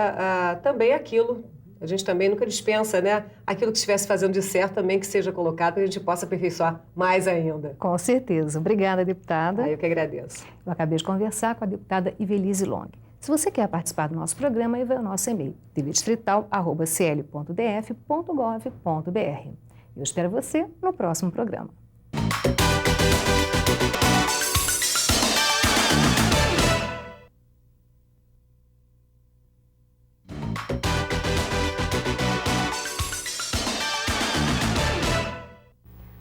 também aquilo, a gente também nunca dispensa, né? Aquilo que estivesse fazendo de certo também que seja colocado, para a gente possa aperfeiçoar mais ainda. Com certeza. Obrigada, deputada. Eu que agradeço. Eu acabei de conversar com a deputada Ivelise Long. Se você quer participar do nosso programa, envie o nosso e-mail, tvdistrital@cl.df.gov.br. Eu espero você no próximo programa.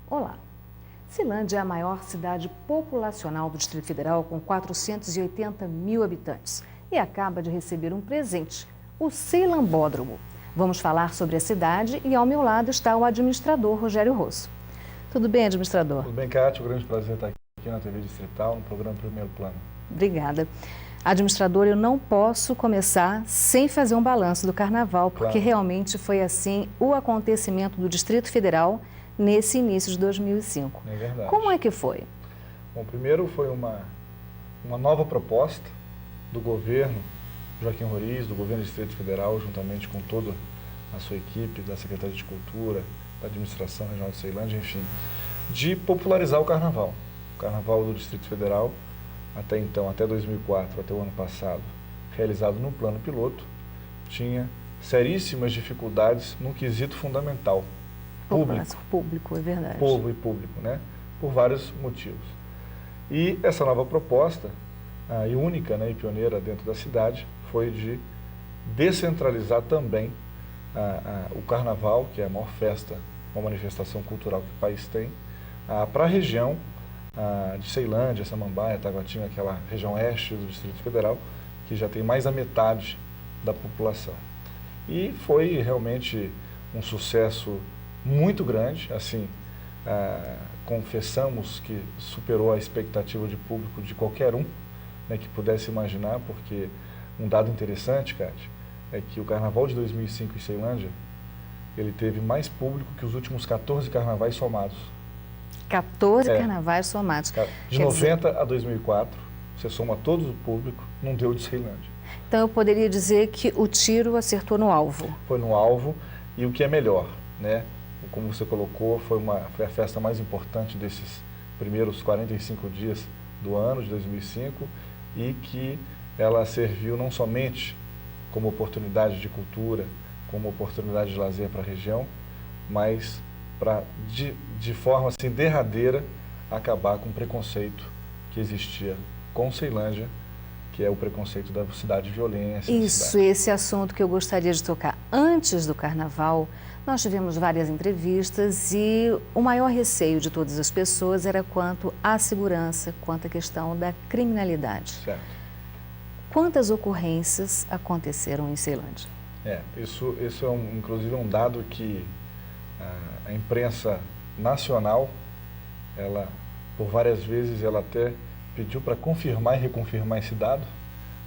Olá! Ceilândia é a maior cidade populacional do Distrito Federal, com 480 mil habitantes, e acaba de receber um presente, o Ceilambódromo. Vamos falar sobre a cidade e ao meu lado está o administrador Rogério Rosso. Tudo bem, administrador? Tudo bem, Cátia. Um grande prazer estar aqui na TV Distrital, no programa Primeiro Plano. Obrigada. Administrador, eu não posso começar sem fazer um balanço do Carnaval, porque realmente foi assim o acontecimento do Distrito Federal nesse início de 2005. É verdade. Como é que foi? Bom, primeiro foi uma nova proposta do governo Joaquim Roriz, do governo do Distrito Federal, juntamente com toda a sua equipe, da Secretaria de Cultura, da Administração Regional de Ceilândia, enfim, de popularizar o Carnaval. O Carnaval do Distrito Federal, até então, até 2004, até o ano passado, realizado no plano piloto, tinha seríssimas dificuldades num quesito fundamental. Público, é verdade. Povo e público, né? Por vários motivos. E essa nova proposta, e única, né, e pioneira dentro da cidade, foi de descentralizar também o Carnaval, que é a maior festa, uma manifestação cultural que o país tem, para a região de Ceilândia, Samambaia, Taguatinga, aquela região oeste do Distrito Federal, que já tem mais da metade da população. E foi realmente um sucesso muito grande, assim, confessamos que superou a expectativa de público de qualquer um, né, que pudesse imaginar, porque um dado interessante, Cátia, é que o Carnaval de 2005 em Ceilândia, ele teve mais público que os últimos 14 carnavais somados. 14 carnavais somados. De 90 a 2004, você soma todo o público, não deu de Ceilândia. Então eu poderia dizer que o tiro acertou no alvo. Foi no alvo, e o que é melhor, né? Como você colocou, foi a festa mais importante desses primeiros 45 dias do ano de 2005 e que ela serviu não somente como oportunidade de cultura, como oportunidade de lazer para a região, mas para, de forma assim, derradeira, acabar com o preconceito que existia com Ceilândia, que é o preconceito da cidade de violência. Isso, esse assunto que eu gostaria de tocar. Antes do Carnaval, nós tivemos várias entrevistas e o maior receio de todas as pessoas era quanto à segurança, quanto à questão da criminalidade. Certo. Quantas ocorrências aconteceram em Ceilândia? Isso é inclusive um dado que a imprensa nacional, ela, por várias vezes, ela até pediu para confirmar e reconfirmar esse dado,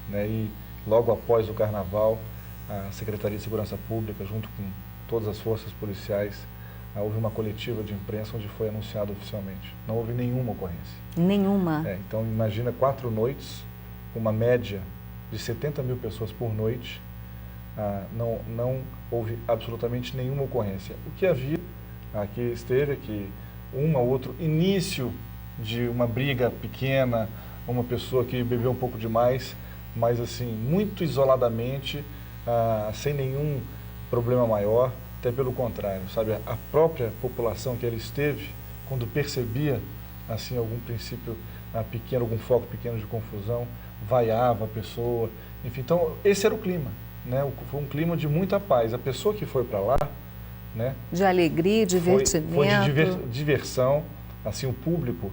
né? E logo após o Carnaval, a Secretaria de Segurança Pública, junto com todas as forças policiais, houve uma coletiva de imprensa onde foi anunciado oficialmente. Não houve nenhuma ocorrência. Nenhuma? Então, imagina 4 noites, uma média de 70 mil pessoas por noite, não houve absolutamente nenhuma ocorrência. O que havia, aqui esteve, que um ou outro início de uma briga pequena, uma pessoa que bebeu um pouco demais, mas assim, muito isoladamente, sem nenhum problema maior, até pelo contrário, sabe? A própria população que ela esteve, quando percebia, assim, algum princípio pequeno, algum foco pequeno de confusão, vaiava a pessoa, enfim. Então, esse era o clima, né? Foi um clima de muita paz. A pessoa que foi para lá, né? De alegria, divertimento. Foi de diversão, assim, o público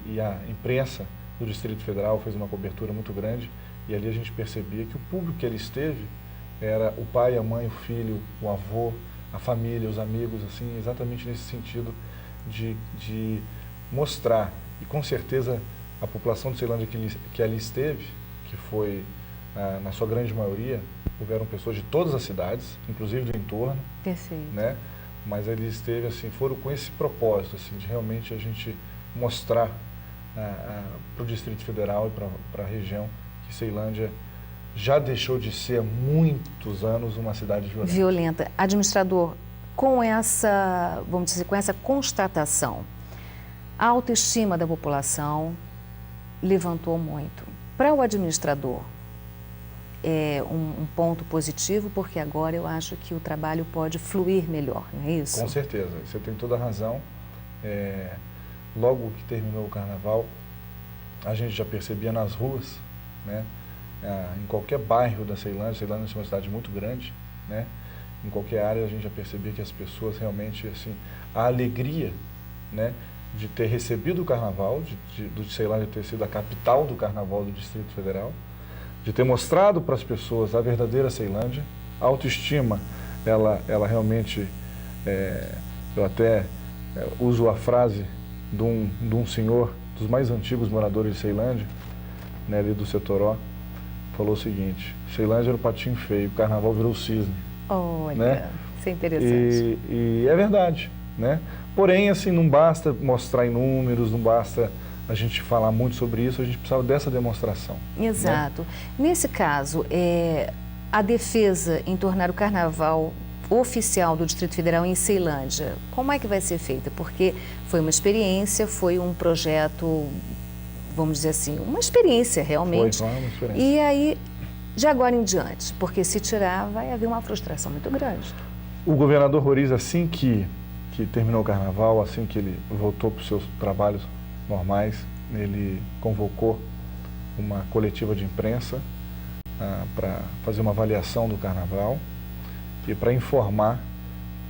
e a imprensa do Distrito Federal fez uma cobertura muito grande, e ali a gente percebia que o público que ele esteve era o pai, a mãe, o filho, o avô, a família, os amigos, assim, exatamente nesse sentido de mostrar. E com certeza a população de Ceilândia que ali esteve, que foi na sua grande maioria, houveram pessoas de todas as cidades, inclusive do entorno. Perfeito. Né? Mas ele esteve, assim, foram com esse propósito, assim, de realmente a gente mostrar para o Distrito Federal e para a região que Ceilândia já deixou de ser há muitos anos uma cidade violenta. Administrador, com essa, vamos dizer, com essa constatação, a autoestima da população levantou muito. Para o administrador, é um ponto positivo, porque agora eu acho que o trabalho pode fluir melhor, não é isso? Com certeza, você tem toda a razão. Logo que terminou o carnaval, a gente já percebia nas ruas, né? Em qualquer bairro da Ceilândia é uma cidade muito grande, né? Em qualquer área a gente já percebia que as pessoas realmente, assim, a alegria, né, de ter recebido o carnaval, de Ceilândia ter sido a capital do carnaval do Distrito Federal, de ter mostrado para as pessoas a verdadeira Ceilândia, a autoestima, ela realmente, eu até uso a frase de um senhor, dos mais antigos moradores de Ceilândia, né, ali do Setoró, falou o seguinte: Ceilândia era o patinho feio, o carnaval virou o cisne. Olha, né? Isso é interessante. E é verdade, né? Porém, assim, não basta mostrar em números, não basta a gente falar muito sobre isso, a gente precisava dessa demonstração. Exato. Né? Nesse caso, a defesa em tornar o carnaval oficial do Distrito Federal em Ceilândia, como é que vai ser feita? Porque foi uma experiência, foi um projeto, vamos dizer assim, uma experiência realmente. Foi uma experiência. E aí, de agora em diante, porque se tirar vai haver uma frustração muito grande. O governador Roriz, assim que terminou o carnaval, assim que ele voltou para os seus trabalhos normais, ele convocou uma coletiva de imprensa para fazer uma avaliação do carnaval e para informar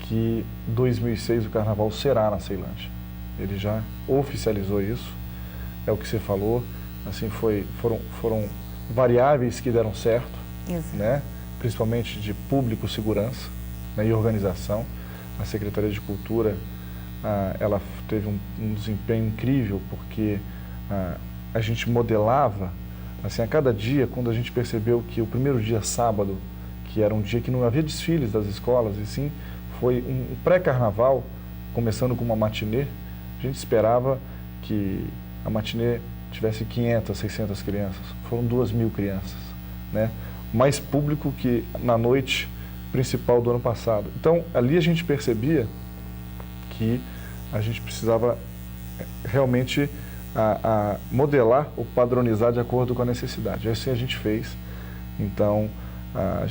que 2006 o carnaval será na Ceilândia. Ele já oficializou isso, é o que você falou, assim, foram variáveis que deram certo, né? Principalmente de público, segurança, né, e organização. A Secretaria de Cultura, ela teve um desempenho incrível, porque a gente modelava, assim, a cada dia, quando a gente percebeu que o primeiro dia, sábado, que era um dia que não havia desfiles das escolas, e sim foi um pré-carnaval, começando com uma matinê, a gente esperava que a matinê tivesse 500, 600 crianças, foram 2.000 crianças, né? Mais público que na noite principal do ano passado. Então, ali a gente percebia que a gente precisava realmente modelar ou padronizar de acordo com a necessidade. Assim a gente fez. Então, a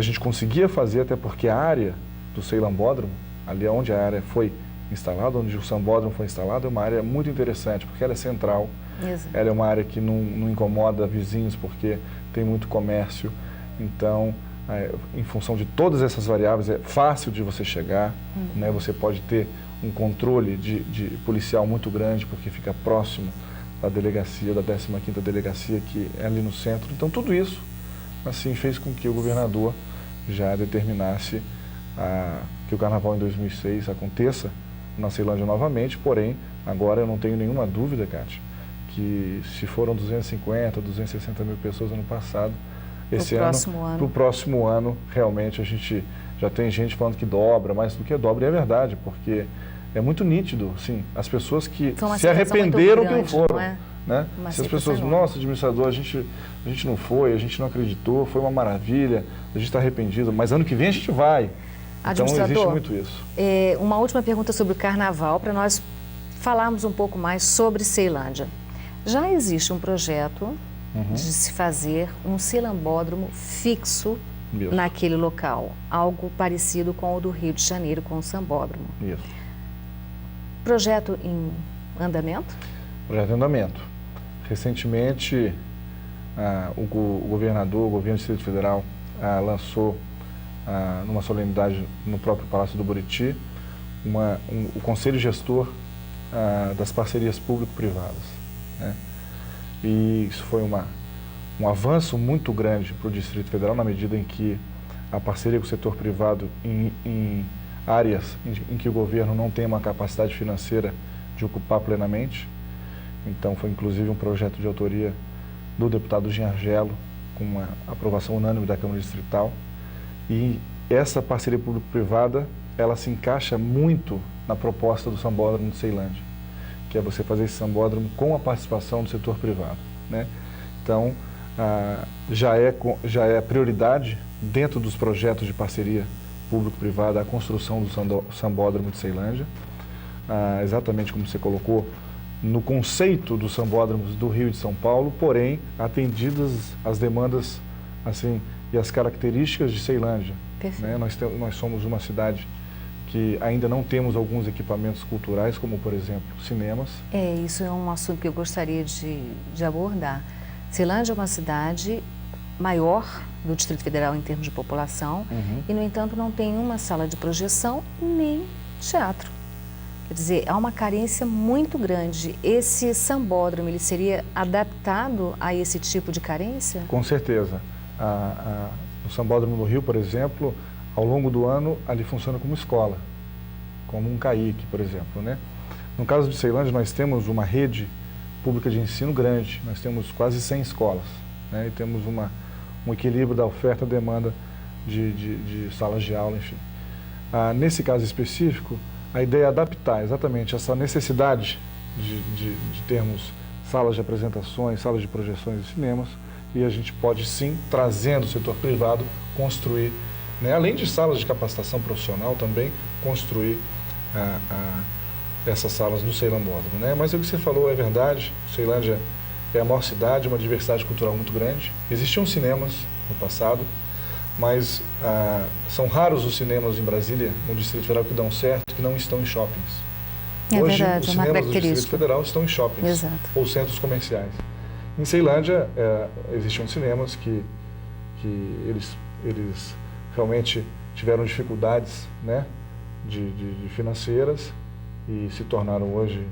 gente conseguia fazer, até porque a área do Ceilambódromo, ali onde a área foi instalada, onde o Sambódromo foi instalado, é uma área muito interessante, porque ela é central. Exato. Ela é uma área que não incomoda vizinhos, porque tem muito comércio. Então, em função de todas essas variáveis, é fácil de você chegar, né? Você pode ter um controle de policial muito grande, porque fica próximo da delegacia, da 15ª Delegacia, que é ali no centro. Então, tudo isso, assim, fez com que o governador já determinasse que o carnaval em 2006 aconteça na Ceilândia novamente, porém, agora eu não tenho nenhuma dúvida, Kátia, que se foram 250, 260 mil pessoas ano passado, esse ano, para o próximo ano, realmente a gente já tem gente falando que dobra, mais do que dobra, e é verdade, porque é muito nítido, assim, as pessoas que se arrependeram que não foram, né? Se as pessoas, nossa, administrador, a gente não foi, a gente não acreditou, foi uma maravilha, a gente está arrependido, mas ano que vem a gente vai. Então existe muito isso. Uma última pergunta sobre o carnaval, para nós falarmos um pouco mais sobre Ceilândia. Já existe um projeto de se fazer um Ceilambódromo fixo naquele local, algo parecido com o do Rio de Janeiro, com o Sambódromo. Isso. Projeto em andamento? Projeto em andamento. Recentemente, o governador, o governo do Distrito Federal, lançou, numa solenidade no próprio Palácio do Buriti, o Conselho Gestor das Parcerias Público-Privadas, né? E isso foi um avanço muito grande para o Distrito Federal, na medida em que a parceria com o setor privado em áreas em que o governo não tem uma capacidade financeira de ocupar plenamente. Então, foi inclusive um projeto de autoria do deputado Giangelo, com uma aprovação unânime da Câmara Distrital. E essa parceria público-privada, ela se encaixa muito na proposta do Sambódromo de Ceilândia, que é você fazer esse sambódromo com a participação do setor privado, né? Então, já é prioridade dentro dos projetos de parceria público-privada a construção do Sambódromo de Ceilândia, exatamente como você colocou, no conceito dos sambódromos do Rio e de São Paulo, porém, atendidas as demandas assim, e as características de Ceilândia. Né? Nós somos uma cidade que ainda não temos alguns equipamentos culturais, como, por exemplo, cinemas. Isso é um assunto que eu gostaria de abordar. Ceilândia é uma cidade maior do Distrito Federal em termos de população e, no entanto, não tem uma sala de projeção nem teatro. Quer dizer, há uma carência muito grande. Esse sambódromo, ele seria adaptado a esse tipo de carência? Com certeza. O Sambódromo do Rio, por exemplo, ao longo do ano, ali funciona como escola, como um CAIC, por exemplo, né? No caso de Ceilândia, nós temos uma rede pública de ensino grande, nós temos quase 100 escolas, né? E temos um equilíbrio da oferta e demanda de salas de aula, enfim. Nesse caso específico, a ideia é adaptar exatamente essa necessidade de termos salas de apresentações, salas de projeções de cinemas, e a gente pode sim, trazendo o setor privado, construir, né, além de salas de capacitação profissional, também construir essas salas no Ceilambódromo, né? Mas o que você falou é verdade, Ceilândia é a maior cidade, uma diversidade cultural muito grande. Existiam cinemas no passado, mas são raros os cinemas em Brasília, no Distrito Federal, que dão certo, que não estão em shoppings. Hoje, os cinemas do Distrito Federal estão em shoppings ou centros comerciais. Em Ceilândia, existiam cinemas que eles realmente tiveram dificuldades, né, de financeiras e se tornaram hoje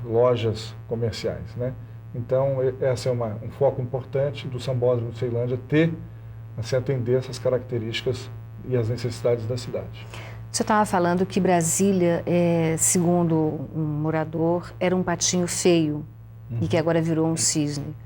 lojas comerciais, né? Então, esse é um foco importante do Sambódromo de Ceilândia, se atender essas características e as necessidades da cidade. Você estava falando que Brasília, segundo um morador, era um patinho feio e que agora virou um cisne.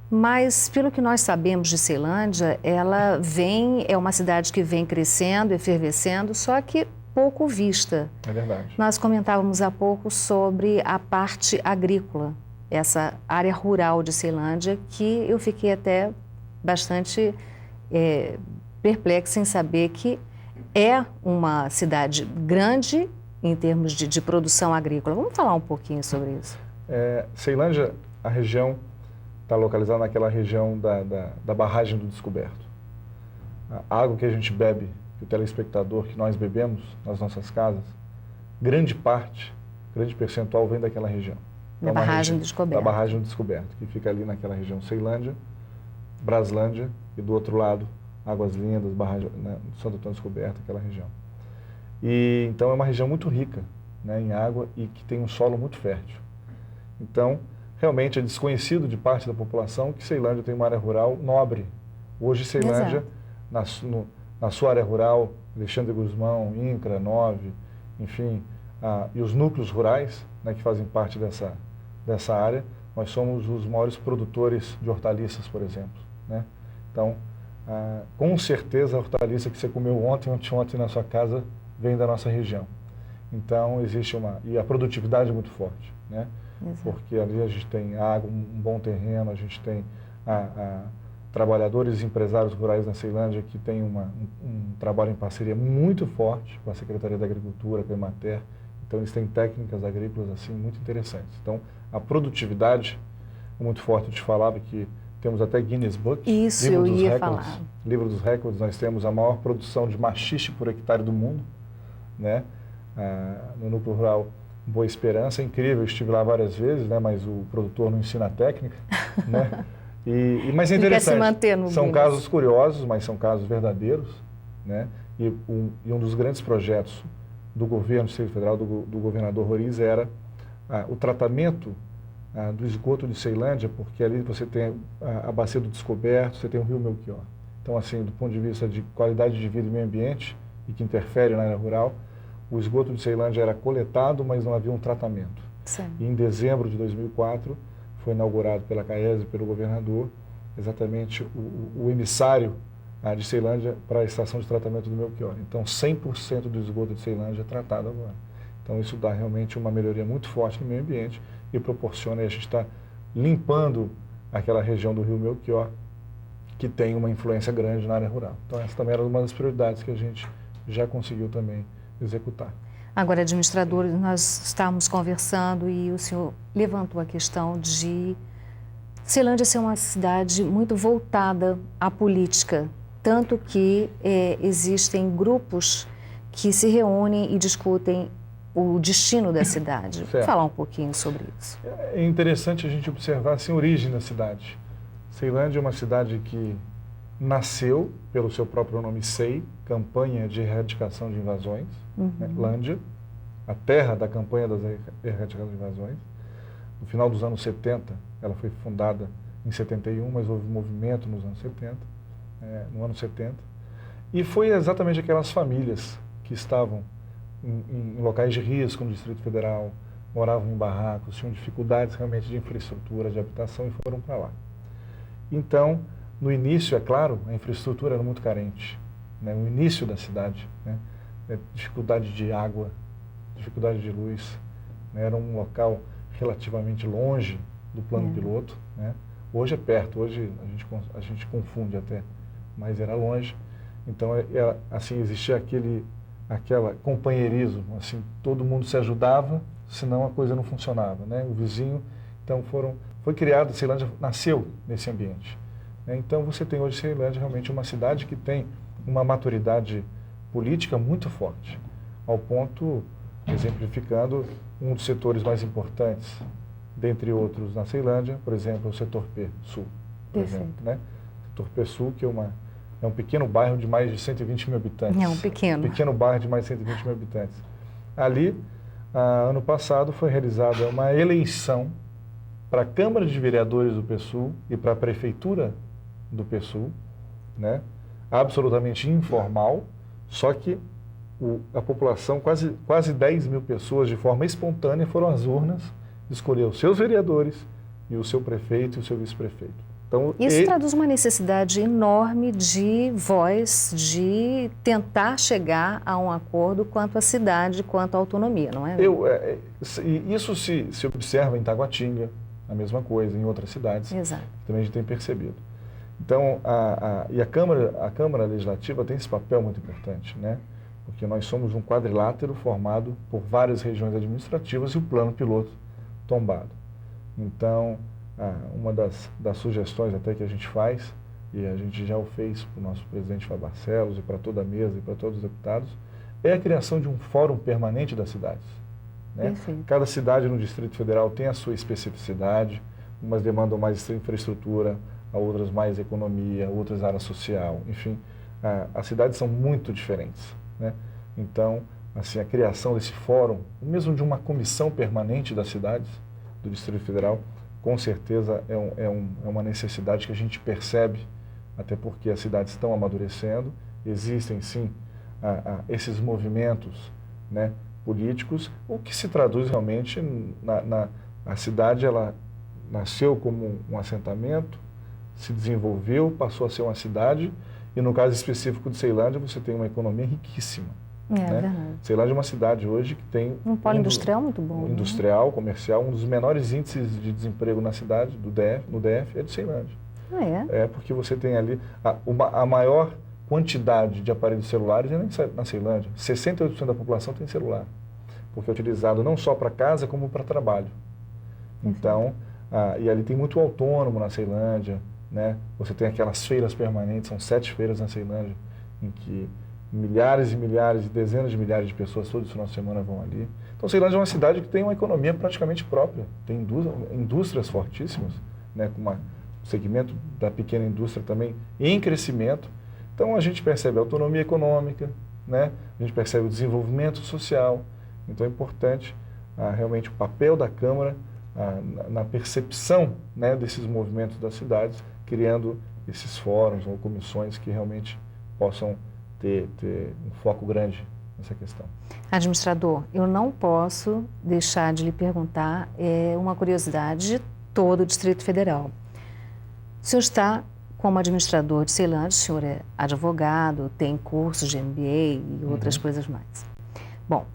Mas, pelo que nós sabemos de Ceilândia, é uma cidade que vem crescendo, efervescendo, só que pouco vista. É verdade. Nós comentávamos há pouco sobre a parte agrícola, essa área rural de Ceilândia, que eu fiquei até bastante perplexa em saber que é uma cidade grande em termos de produção agrícola. Vamos falar um pouquinho sobre isso. Ceilândia, a região está localizada naquela região da barragem do Descoberto. A água que a gente bebe, que o telespectador, que nós bebemos nas nossas casas, grande percentual vem daquela região. Da barragem do Descoberto. Da barragem do Descoberto, que fica ali naquela região Ceilândia, Braslândia e do outro lado, Águas Lindas, barragem, né, Santo Antônio Descoberto, aquela região. E então é uma região muito rica, né, em água e que tem um solo muito fértil. Então, realmente é desconhecido de parte da população que Ceilândia tem uma área rural nobre. Hoje Ceilândia, na sua área rural, Alexandre Guzmão, Incra, Nove, enfim, e os núcleos rurais, né, que fazem parte dessa área, nós somos os maiores produtores de hortaliças, por exemplo, né? Então, com certeza a hortaliça que você comeu ontem na sua casa vem da nossa região. Então, e a produtividade é muito forte, né? Exato. Porque ali a gente tem água, um bom terreno, a gente tem trabalhadores e empresários rurais na Ceilândia que têm um trabalho em parceria muito forte com a Secretaria da Agricultura, com a Emater. Então, eles têm técnicas agrícolas assim muito interessantes. Então, a produtividade é muito forte. Eu te falava que temos até Guinness Book, Livro dos Recordes, nós temos a maior produção de maxixe por hectare do mundo, né? No núcleo rural Boa Esperança, é incrível, eu estive lá várias vezes, né? Mas o produtor não ensina a técnica, né? Mas é interessante, se manter no são Guinness. Casos curiosos, mas são casos verdadeiros, né? E um dos grandes projetos do governo do Distrito Federal, do governador Roriz, era o tratamento do esgoto de Ceilândia, porque ali você tem a Bacia do Descoberto, você tem o Rio Melchior. Então, assim, do ponto de vista de qualidade de vida e meio ambiente, e que interfere na área rural, o esgoto de Ceilândia era coletado, mas não havia um tratamento. Sim. E em dezembro de 2004, foi inaugurado pela CAES e pelo governador, exatamente o emissário de Ceilândia para a estação de tratamento do Melchior. Então, 100% do esgoto de Ceilândia é tratado agora. Então, isso dá realmente uma melhoria muito forte no meio ambiente e proporciona, a gente está limpando aquela região do rio Melchior, que tem uma influência grande na área rural. Então, essa também era uma das prioridades que a gente já conseguiu também executar. Agora, administrador, nós estávamos conversando e o senhor levantou a questão de Ceilândia ser uma cidade muito voltada à política, tanto que existem grupos que se reúnem e discutem o destino da cidade. Vou falar um pouquinho sobre isso. É interessante a gente observar assim, a origem da cidade. Ceilândia é uma cidade que nasceu pelo seu próprio nome SEI, Campanha de Erradicação de Invasões, né? Lândia, a terra da campanha das erradicações de invasões. No final dos anos 70, ela foi fundada em 71, mas houve um movimento nos anos 70, no ano 70. E foi exatamente aquelas famílias que estavam em locais de risco no Distrito Federal, moravam em barracos, tinham dificuldades realmente de infraestrutura, de habitação e foram para lá. Então, no início, é claro, a infraestrutura era muito carente, né? O início da cidade, né? Dificuldade de água, dificuldade de luz, né? Era um local relativamente longe do plano piloto, né? Hoje é perto, hoje a gente confunde até, mas era longe. Então, assim, existia aquela companheirismo, assim, todo mundo se ajudava, senão a coisa não funcionava, né? O vizinho, então foi criado, Ceilândia nasceu nesse ambiente, né? Então você tem hoje Ceilândia realmente uma cidade que tem uma maturidade política muito forte, ao ponto, exemplificando, um dos setores mais importantes, dentre outros na Ceilândia, por exemplo, o setor P Sul, por exemplo, né? O setor P Sul, que é um pequeno bairro de mais de 120 mil habitantes. É um pequeno. Pequeno bairro de mais de 120 mil habitantes. Ali, ano passado, foi realizada uma eleição para a Câmara de Vereadores do PSUL e para a Prefeitura do PSUL, né? Absolutamente informal, só que a população, quase 10 mil pessoas, de forma espontânea, foram às urnas escolher os seus vereadores e o seu prefeito e o seu vice-prefeito. Então, isso traduz uma necessidade enorme de voz, de tentar chegar a um acordo quanto à cidade, quanto à autonomia, não é? Isso se observa em Taguatinga, a mesma coisa, em outras cidades. Exato. Também a gente tem percebido. Então, a Câmara Legislativa tem esse papel muito importante, né? Porque nós somos um quadrilátero formado por várias regiões administrativas e o plano piloto tombado. Então, uma das sugestões até que a gente faz, e a gente já o fez para o nosso presidente Fábio Barcelos e para toda a mesa e para todos os deputados, é a criação de um fórum permanente das cidades, né? Cada cidade no Distrito Federal tem a sua especificidade, umas demandam mais infraestrutura, outras mais economia, outras área social, enfim, as cidades são muito diferentes, né? Então, assim, a criação desse fórum, mesmo de uma comissão permanente das cidades do Distrito Federal, com certeza é uma necessidade que a gente percebe, até porque as cidades estão amadurecendo, existem sim esses movimentos, né, políticos, o que se traduz realmente a cidade, ela nasceu como um assentamento, se desenvolveu, passou a ser uma cidade, e no caso específico de Ceilândia, você tem uma economia riquíssima. Né? Verdade. Ceilândia é uma cidade hoje que tem um polo industrial muito bom. Industrial, comercial, um dos menores índices de desemprego na cidade, no DF, é de Ceilândia. É porque você tem ali a maior quantidade de aparelhos celulares na Ceilândia. 68% da população tem celular, porque é utilizado não só para casa, como para trabalho. Então, e ali tem muito autônomo na Ceilândia, né? Você tem aquelas feiras permanentes, são 7 feiras na Ceilândia, em que milhares e milhares, dezenas de milhares de pessoas todos os finais de semana vão ali. Então, Ceilândia é uma cidade que tem uma economia praticamente própria, tem indústrias fortíssimas, né, com um segmento da pequena indústria também em crescimento. Então, a gente percebe a autonomia econômica, né, a gente percebe o desenvolvimento social. Então, é importante realmente o papel da Câmara na percepção, né, desses movimentos das cidades, criando esses fóruns ou comissões que realmente possam ter um foco grande nessa questão. Administrador, eu não posso deixar de lhe perguntar uma curiosidade de todo o Distrito Federal. O senhor está como administrador de Ceilândia, o senhor é advogado, tem cursos de MBA e outras coisas mais. Bom,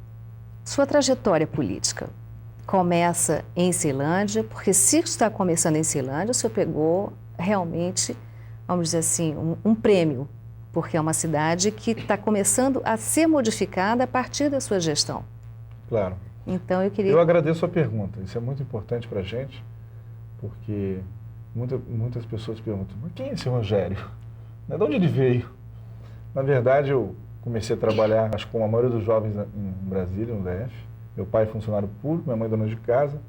sua trajetória política começa em Ceilândia, porque se está começando em Ceilândia, o senhor pegou realmente, vamos dizer assim, um prêmio, porque é uma cidade que está começando a ser modificada a partir da sua gestão. Claro. Então eu queria... Eu agradeço a pergunta, isso é muito importante para a gente, porque muitas pessoas perguntam, mas quem é esse Rogério? De onde ele veio? Na verdade, eu comecei a trabalhar, acho que como a maioria dos jovens em Brasília, no DF. Meu pai é funcionário público, minha mãe dona de casa,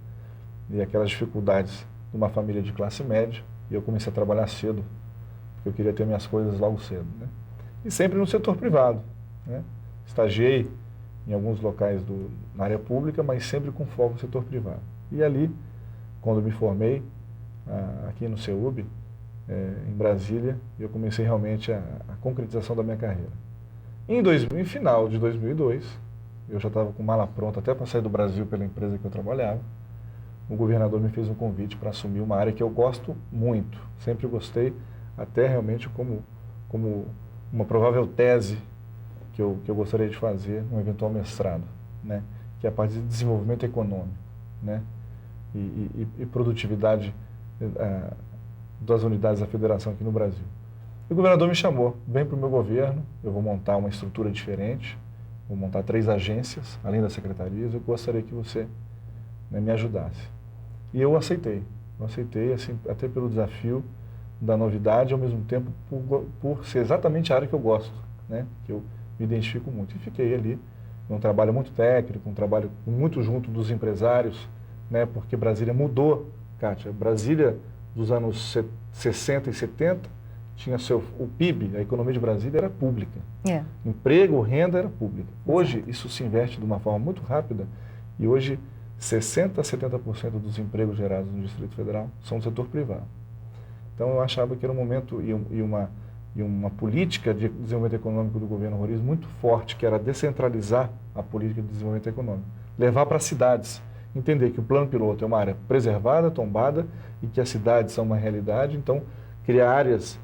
e aquelas dificuldades de uma família de classe média, e eu comecei a trabalhar cedo, porque eu queria ter minhas coisas logo cedo, né? E sempre no setor privado, né? Estagiei em alguns locais na área pública, mas sempre com foco no setor privado. E ali, quando me formei, aqui no CEUB, em Brasília, eu comecei realmente a concretização da minha carreira. Em final de 2002, eu já estava com mala pronta até para sair do Brasil pela empresa que eu trabalhava, o governador me fez um convite para assumir uma área que eu gosto muito, sempre gostei, até realmente como uma provável tese que eu gostaria de fazer, um eventual mestrado, né? Que é a parte de desenvolvimento econômico, né? E produtividade das unidades da federação aqui no Brasil. E o governador me chamou, vem para o meu governo, eu vou montar uma estrutura diferente, vou montar 3 agências, além das secretarias, eu gostaria que você, né, me ajudasse. E eu aceitei, assim, até pelo desafio da novidade, ao mesmo tempo por ser exatamente a área que eu gosto, né, que eu me identifico muito. E fiquei ali, um trabalho muito técnico, um trabalho muito junto dos empresários, né, porque Brasília mudou, Kátia. Brasília dos anos 60 e 70 tinha o PIB, a economia de Brasília era pública. Emprego, renda era pública. Hoje isso se inverte de uma forma muito rápida e hoje 60% a 70% dos empregos gerados no Distrito Federal são do setor privado. Então eu achava que era um momento e uma política de desenvolvimento econômico do governo Roriz muito forte, que era descentralizar a política de desenvolvimento econômico, levar para as cidades, entender que o plano piloto é uma área preservada, tombada, e que as cidades são uma realidade, então criar áreas,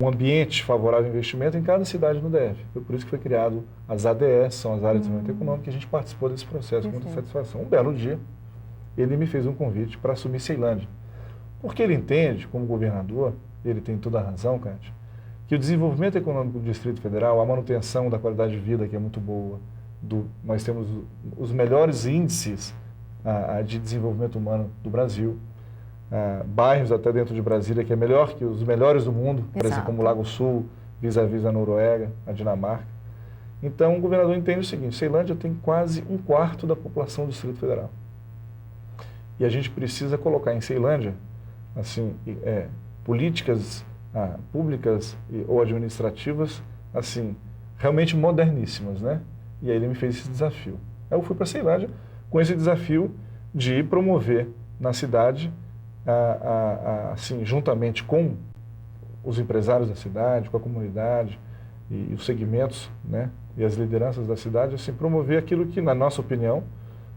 um ambiente favorável ao investimento em cada cidade no DF. Foi por isso que foi criado as ADS, são as áreas de desenvolvimento econômico, e a gente participou desse processo com muita satisfação. Um belo dia, ele me fez um convite para assumir Ceilândia, porque ele entende, como governador, ele tem toda a razão, Kátia, que o desenvolvimento econômico do Distrito Federal, a manutenção da qualidade de vida, que é muito boa, nós temos os melhores índices de desenvolvimento humano do Brasil, bairros até dentro de Brasília, que é melhor que os melhores do mundo, por exemplo, como o Lago Sul, vis-à-vis a Noruega, a Dinamarca. Então, o governador entende o seguinte, Ceilândia tem quase 1/4 da população do Distrito Federal. E a gente precisa colocar em Ceilândia, assim, políticas públicas ou administrativas, assim, realmente moderníssimas, né? E aí ele me fez esse desafio. Aí eu fui para Ceilândia com esse desafio de promover na cidade, assim, juntamente com os empresários da cidade, com a comunidade e os segmentos, né, e as lideranças da cidade, assim, promover aquilo que, na nossa opinião,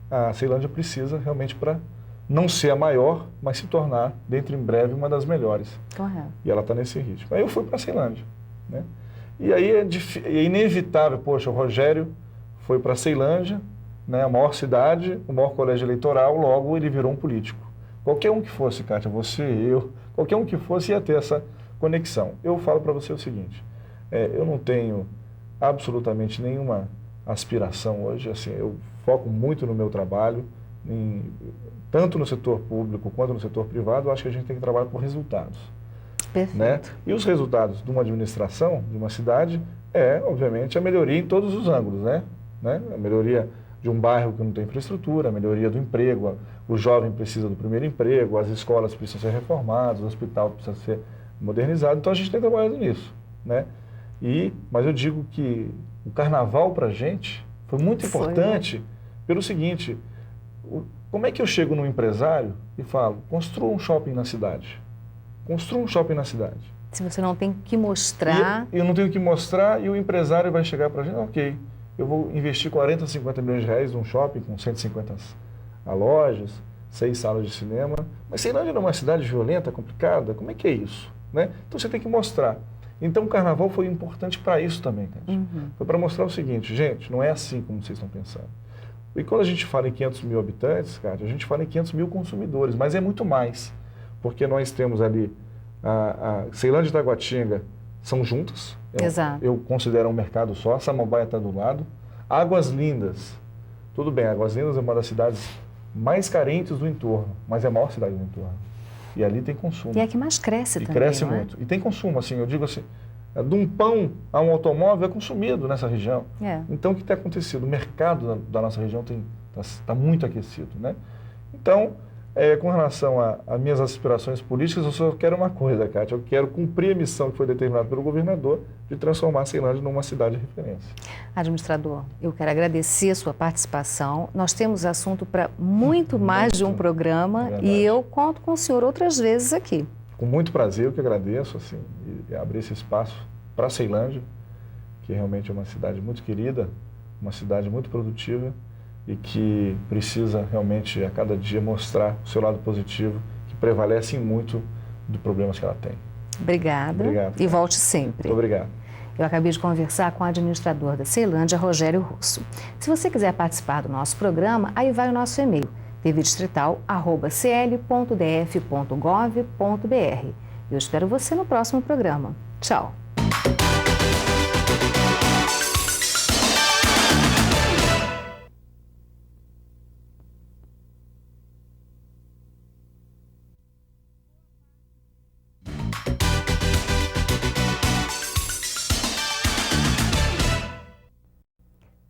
a Ceilândia precisa realmente para não ser a maior, mas se tornar, dentro em breve, uma das melhores. Correto. E ela está nesse ritmo. Aí eu fui para Ceilândia, né? E aí é inevitável, poxa, o Rogério foi para Ceilândia, né, a maior cidade, o maior colégio eleitoral, logo ele virou um político. Qualquer um que fosse, Kátia, você, eu, qualquer um que fosse ia ter essa conexão. Eu falo para você o seguinte, eu não tenho absolutamente nenhuma aspiração hoje, assim, eu foco muito no meu trabalho, tanto no setor público quanto no setor privado, eu acho que a gente tem que trabalhar por resultados. Perfeito. Né? E os resultados de uma administração, de uma cidade, obviamente, a melhoria em todos os ângulos, né? A melhoria de um bairro que não tem infraestrutura, a melhoria do emprego, o jovem precisa do primeiro emprego, as escolas precisam ser reformadas, o hospital precisa ser modernizado, então a gente tem trabalhado nisso, né? Mas eu digo que o carnaval para a gente foi muito importante pelo seguinte, como é que eu chego num empresário e falo, construa um shopping na cidade? Construa um shopping na cidade. Se você não tem que mostrar... Eu não tenho que mostrar e o empresário vai chegar para a gente, ok, eu vou investir 40, 50 milhões de reais num shopping com 150 lojas, 6 salas de cinema, mas Ceilândia não é uma cidade violenta, complicada, como é que é isso? Né? Então você tem que mostrar. Então o carnaval foi importante para isso também, Cátia. Foi para mostrar o seguinte, gente, não é assim como vocês estão pensando. E quando a gente fala em 500 mil habitantes, Cátia, a gente fala em 500 mil consumidores, mas é muito mais, porque nós temos ali a Ceilândia e Taguatinga são juntas. Exato. Eu considero um mercado só, Samambaia está do lado. Águas Lindas, tudo bem, Águas Lindas é uma das cidades mais carentes do entorno, mas é a maior cidade do entorno. E ali tem consumo. E é que mais cresce também, cresce não é? muito. E tem consumo, assim, eu digo assim, de um pão a um automóvel é consumido nessa região. Então, o que tem acontecido? O mercado da nossa região está muito aquecido, né? Então, com relação às minhas aspirações políticas, eu só quero uma coisa, Cátia, eu quero cumprir a missão que foi determinada pelo governador de transformar a Ceilândia numa cidade de referência. Administrador, eu quero agradecer a sua participação. Nós temos assunto para muito mais de um programa e eu conto com o senhor outras vezes aqui. Com muito prazer, eu que agradeço assim, e abrir esse espaço para a Ceilândia, que realmente é uma cidade muito querida, uma cidade muito produtiva e que precisa realmente a cada dia mostrar o seu lado positivo, que prevalece muito dos problemas que ela tem. Obrigada. Obrigado. E volte sempre. Muito obrigado. Eu acabei de conversar com o administrador da Ceilândia, Rogério Russo. Se você quiser participar do nosso programa, aí vai o nosso e-mail, tvdistrital@cl.df.gov.br. Eu espero você no próximo programa. Tchau.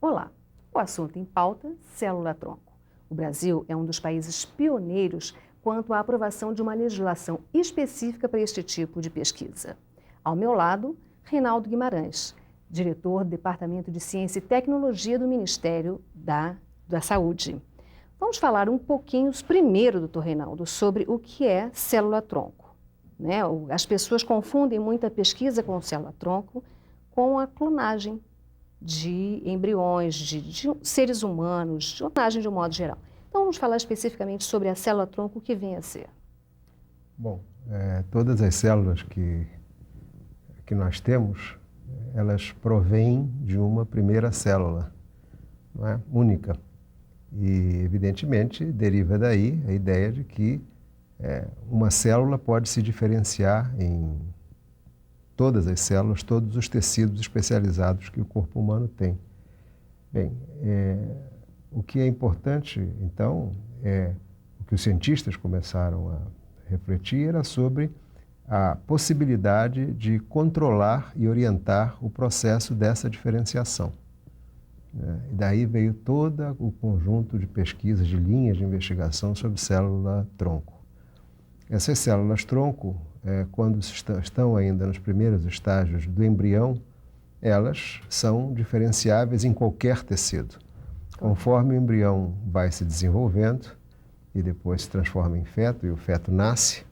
Olá, o assunto em pauta, célula-tronco. O Brasil é um dos países pioneiros quanto à aprovação de uma legislação específica para este tipo de pesquisa. Ao meu lado, Reinaldo Guimarães, diretor do Departamento de Ciência e Tecnologia do Ministério da Saúde. Vamos falar um pouquinho primeiro, doutor Reinaldo, sobre o que é célula-tronco. Né? As pessoas confundem muito a pesquisa com célula-tronco com a clonagem de embriões, de seres humanos, de clonagem de um modo geral. Então, vamos falar especificamente sobre a célula-tronco, o que vem a ser. Bom, todas as células que nós temos, elas provêm de uma primeira célula, não é? Única. E, evidentemente, deriva daí a ideia de que uma célula pode se diferenciar em todas as células, todos os tecidos especializados que o corpo humano tem. Bem, o que é importante, então, o que os cientistas começaram a refletir era sobre a possibilidade de controlar e orientar o processo dessa diferenciação. E daí veio todo o conjunto de pesquisas, de linhas de investigação sobre célula-tronco. Essas células-tronco, quando estão ainda nos primeiros estágios do embrião, elas são diferenciáveis em qualquer tecido. Conforme o embrião vai se desenvolvendo e depois se transforma em feto e o feto nasce,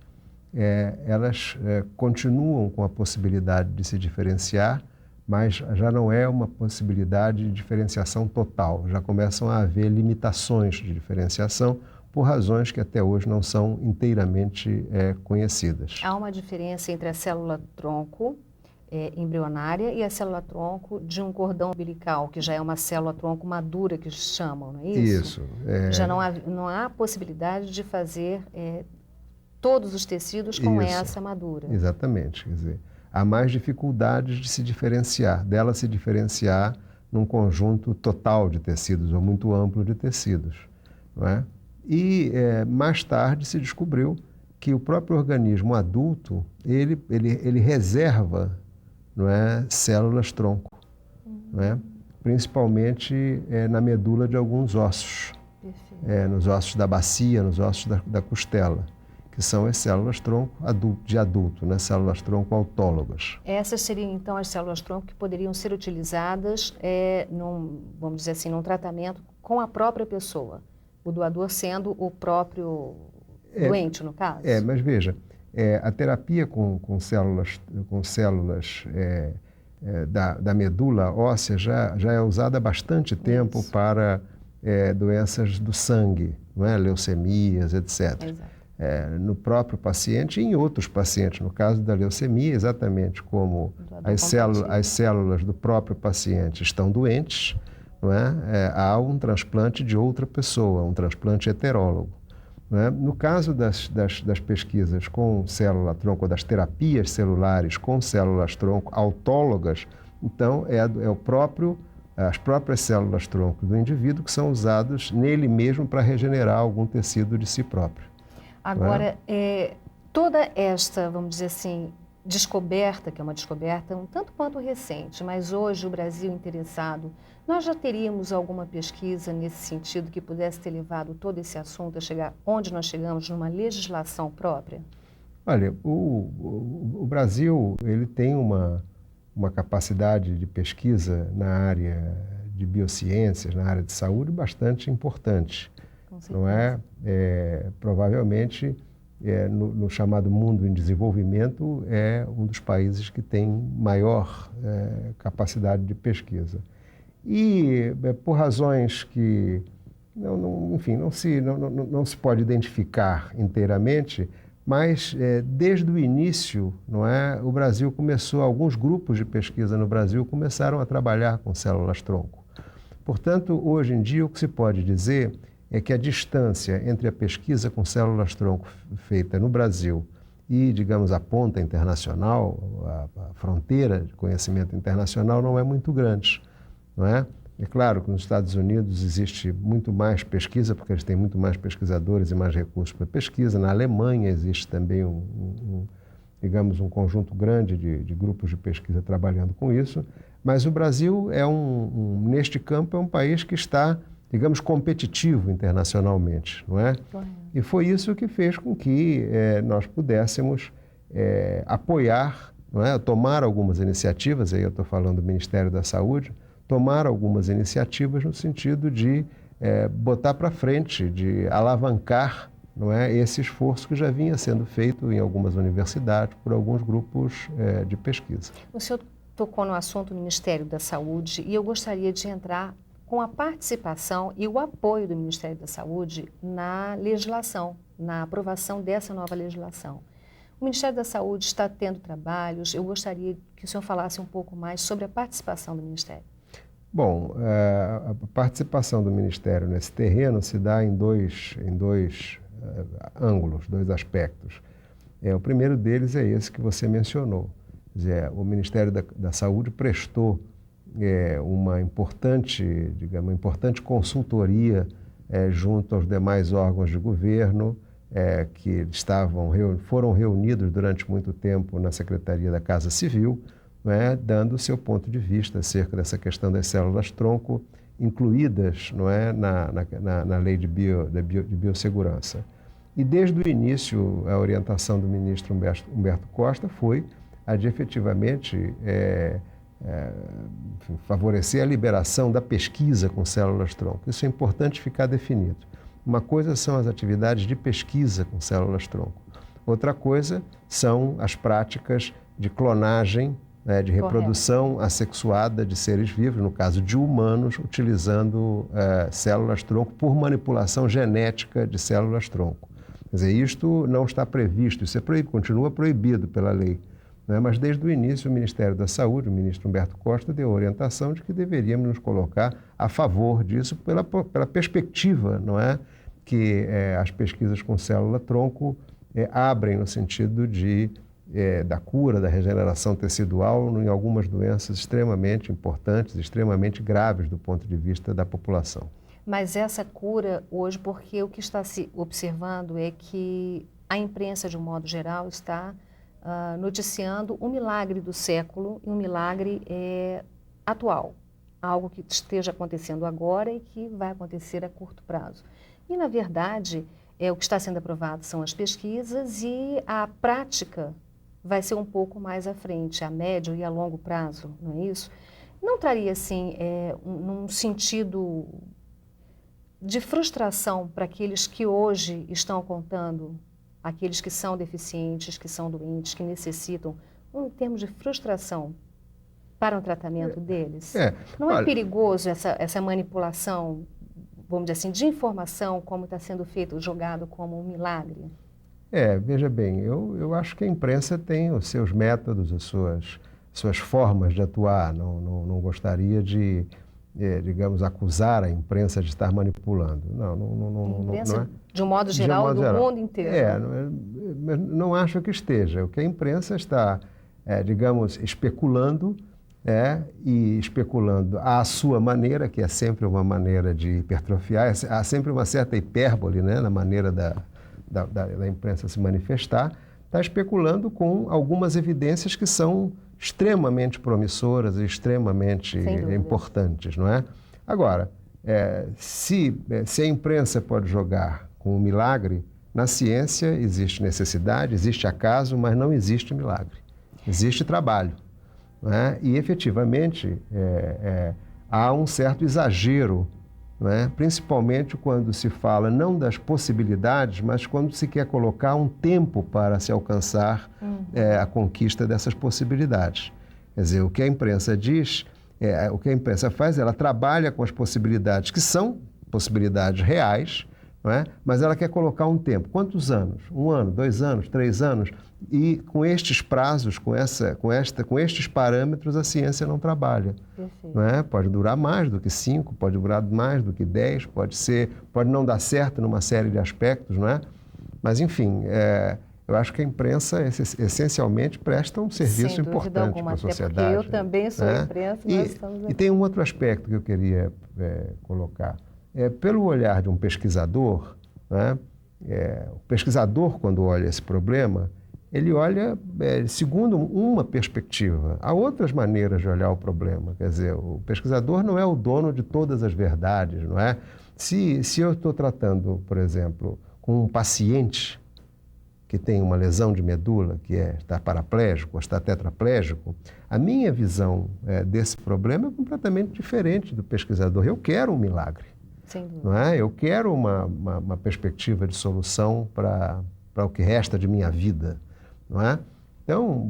elas continuam com a possibilidade de se diferenciar, mas já não é uma possibilidade de diferenciação total. Já começam a haver limitações de diferenciação por razões que até hoje não são inteiramente conhecidas. Há uma diferença entre a célula-tronco embrionária e a célula-tronco de um cordão umbilical, que já é uma célula-tronco madura, que chamam, não é isso? Isso. Já não há possibilidade de fazer todos os tecidos com essa madura. Exatamente. Quer dizer, há mais dificuldades de se diferenciar, dela se diferenciar num conjunto total de tecidos, ou muito amplo de tecidos, não é? E mais tarde se descobriu que o próprio organismo adulto, ele reserva, não é, células-tronco, não é? Principalmente na medula de alguns ossos, nos ossos da bacia, nos ossos da costela, que são as células-tronco de adulto, né? Células-tronco autólogas. Essas seriam, então, as células-tronco que poderiam ser utilizadas, vamos dizer assim, num tratamento com a própria pessoa, o doador sendo o próprio doente, no caso? Mas veja, a terapia com células da medula óssea já é usada há bastante tempo para doenças do sangue, não é? Leucemias, etc. Exato. No próprio paciente e em outros pacientes. No caso da leucemia, exatamente como as células do próprio paciente estão doentes, não é? Há um transplante de outra pessoa, um transplante heterólogo. Não é? No caso das pesquisas com célula-tronco, das terapias celulares com células-tronco autólogas, então as próprias células-tronco do indivíduo que são usadas nele mesmo para regenerar algum tecido de si próprio. Agora, toda esta, vamos dizer assim, descoberta, que é uma descoberta um tanto quanto recente, mas hoje o Brasil interessado, nós já teríamos alguma pesquisa nesse sentido que pudesse ter levado todo esse assunto a chegar onde nós chegamos numa legislação própria? Olha, o Brasil ele tem uma capacidade de pesquisa na área de biociências, na área de saúde, bastante importante. Não é? Provavelmente, no chamado mundo em desenvolvimento, é um dos países que tem maior capacidade de pesquisa. E, por razões que, não se pode identificar inteiramente, mas desde o início, não é? O Brasil começou, alguns grupos de pesquisa no Brasil começaram a trabalhar com células-tronco. Portanto, hoje em dia, o que se pode dizer é que a distância entre a pesquisa com células-tronco feita no Brasil e, digamos, a ponta internacional, a fronteira de conhecimento internacional não é muito grande, não é? É claro que nos Estados Unidos existe muito mais pesquisa, porque eles têm muito mais pesquisadores e mais recursos para pesquisa. Na Alemanha existe também digamos, um conjunto grande de grupos de pesquisa trabalhando com isso, mas o Brasil neste campo é um país que está, digamos, competitivo internacionalmente, não é? E foi isso que fez com que nós pudéssemos apoiar, não é? Tomar algumas iniciativas, aí eu estou falando do Ministério da Saúde, tomar algumas iniciativas no sentido de botar para frente, de alavancar, não é, esse esforço que já vinha sendo feito em algumas universidades por alguns grupos de pesquisa. O senhor tocou no assunto do Ministério da Saúde e eu gostaria de entrar com a participação e o apoio do Ministério da Saúde na legislação, na aprovação dessa nova legislação. O Ministério da Saúde está tendo trabalhos, eu gostaria que o senhor falasse um pouco mais sobre a participação do Ministério. Bom, a participação do Ministério nesse terreno se dá em dois ângulos, dois aspectos. O primeiro deles é esse que você mencionou. Quer dizer, o Ministério da Saúde prestou uma importante consultoria junto aos demais órgãos de governo que foram reunidos durante muito tempo na Secretaria da Casa Civil, dando o seu ponto de vista acerca dessa questão das células-tronco incluídas, não é, na lei de biossegurança. E desde o início, a orientação do ministro Humberto Costa foi a de efetivamente favorecer a liberação da pesquisa com células-tronco. Isso é importante ficar definido. Uma coisa são as atividades de pesquisa com células-tronco. Outra coisa são as práticas de clonagem, de reprodução assexuada de seres vivos, no caso de humanos, utilizando células-tronco por manipulação genética de células-tronco. Quer dizer, isto não está previsto, isso continua proibido pela lei. Mas desde o início o Ministério da Saúde, o ministro Humberto Costa, deu a orientação de que deveríamos nos colocar a favor disso pela perspectiva, não é, que as pesquisas com célula-tronco abrem no sentido da cura, da regeneração tecidual em algumas doenças extremamente importantes, extremamente graves do ponto de vista da população. Mas essa cura hoje, porque o que está se observando é que a imprensa, de um modo geral, está noticiando um milagre do século e um milagre atual, algo que esteja acontecendo agora e que vai acontecer a curto prazo. E, na verdade, o que está sendo aprovado são as pesquisas e a prática vai ser um pouco mais à frente, a médio e a longo prazo, não é isso? Não traria, assim, num sentido de frustração para aqueles que hoje estão contando aqueles que são deficientes, que são doentes, que necessitam, em termos de frustração para o tratamento deles? Não é perigoso essa manipulação, vamos dizer assim, de informação, como está sendo feito, jogado como um milagre? Veja bem, eu acho que a imprensa tem os seus métodos, as suas formas de atuar. Não gostaria de, digamos, acusar a imprensa de estar manipulando. A imprensa, não é? de um modo geral, do mundo inteiro. Mas não acho que esteja. O que a imprensa está, digamos, especulando, e especulando à sua maneira, que é sempre uma maneira de hipertrofiar, há sempre uma certa hipérbole, né, na maneira da imprensa se manifestar, está especulando com algumas evidências que são extremamente promissoras e extremamente importantes, não é? Agora, se a imprensa pode jogar com o milagre, na ciência existe necessidade, existe acaso, mas não existe milagre. Existe trabalho, não é? E, efetivamente, há um certo exagero, não é? Principalmente quando se fala não das possibilidades, mas quando se quer colocar um tempo para se alcançar a conquista dessas possibilidades. Quer dizer, o que a imprensa diz, o que a imprensa faz, ela trabalha com as possibilidades que são possibilidades reais, não é? Mas ela quer colocar um tempo. Quantos anos? 1 ano, 2 anos, 3 anos? E com estes prazos, com estes parâmetros, a ciência não trabalha. Não é? Pode durar mais do que 5, pode durar mais do que 10, pode não dar certo numa série de aspectos, não é? Mas, enfim, eu acho que a imprensa essencialmente presta um serviço importante para a sociedade. Porque eu também sou imprensa. E tem um outro aspecto que eu queria colocar. Pelo olhar de um pesquisador, né? O pesquisador, quando olha esse problema, ele olha segundo uma perspectiva. Há outras maneiras de olhar o problema. Quer dizer, o pesquisador não é o dono de todas as verdades, não é? Se eu estou tratando, por exemplo, com um paciente que tem uma lesão de medula, que está paraplégico ou está tetraplégico, a minha visão desse problema é completamente diferente do pesquisador. Eu quero um milagre. Sem dúvida. Não é? Eu quero uma perspectiva de solução para o que resta de minha vida. Não é? Então,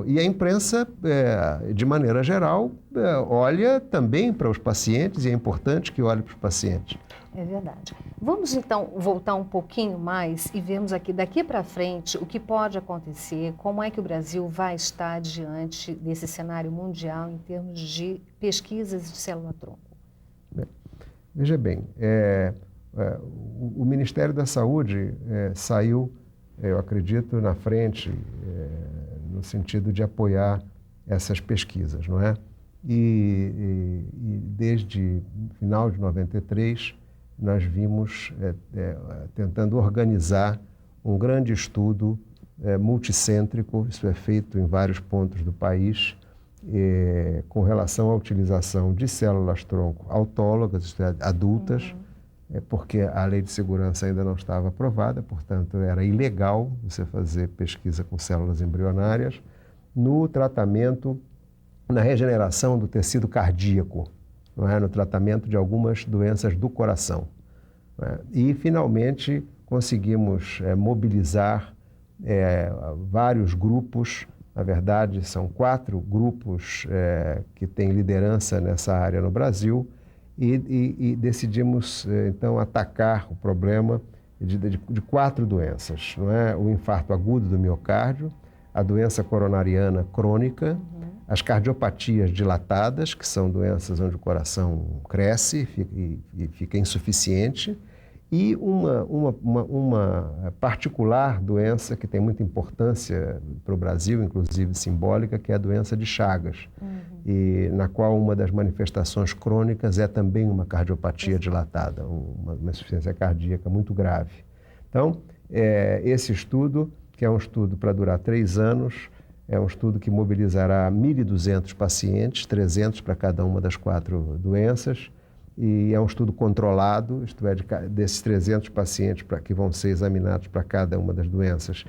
e a imprensa, de maneira geral, olha também para os pacientes, e é importante que olhe para os pacientes. É verdade. Vamos, então, voltar um pouquinho mais e vermos aqui, daqui para frente, o que pode acontecer, como é que o Brasil vai estar diante desse cenário mundial em termos de pesquisas de célula-tronco. Veja bem, o Ministério da Saúde saiu, eu acredito, na frente, no sentido de apoiar essas pesquisas, não é? E desde final de 93, nós vimos tentando organizar um grande estudo multicêntrico, isso é feito em vários pontos do país, com relação à utilização de células-tronco autólogas, isto é, adultas, porque a lei de segurança ainda não estava aprovada, portanto era ilegal você fazer pesquisa com células embrionárias, no tratamento, na regeneração do tecido cardíaco, não é? No tratamento de algumas doenças do coração. Não é? E, finalmente, conseguimos mobilizar vários grupos. Na verdade, são 4 grupos que têm liderança nessa área no Brasil e decidimos, então, atacar o problema de 4 doenças, não é? O infarto agudo do miocárdio, a doença coronariana crônica, as cardiopatias dilatadas, que são doenças onde o coração cresce e fica insuficiente, e uma particular doença que tem muita importância para o Brasil, inclusive simbólica, que é a doença de Chagas, e na qual uma das manifestações crônicas é também uma cardiopatia dilatada, uma insuficiência cardíaca muito grave. Então, esse estudo, que é um estudo para durar 3 anos, é um estudo que mobilizará 1.200 pacientes, 300 para cada uma das 4 doenças, e é um estudo controlado, isto é, desses 300 pacientes que vão ser examinados para cada uma das doenças,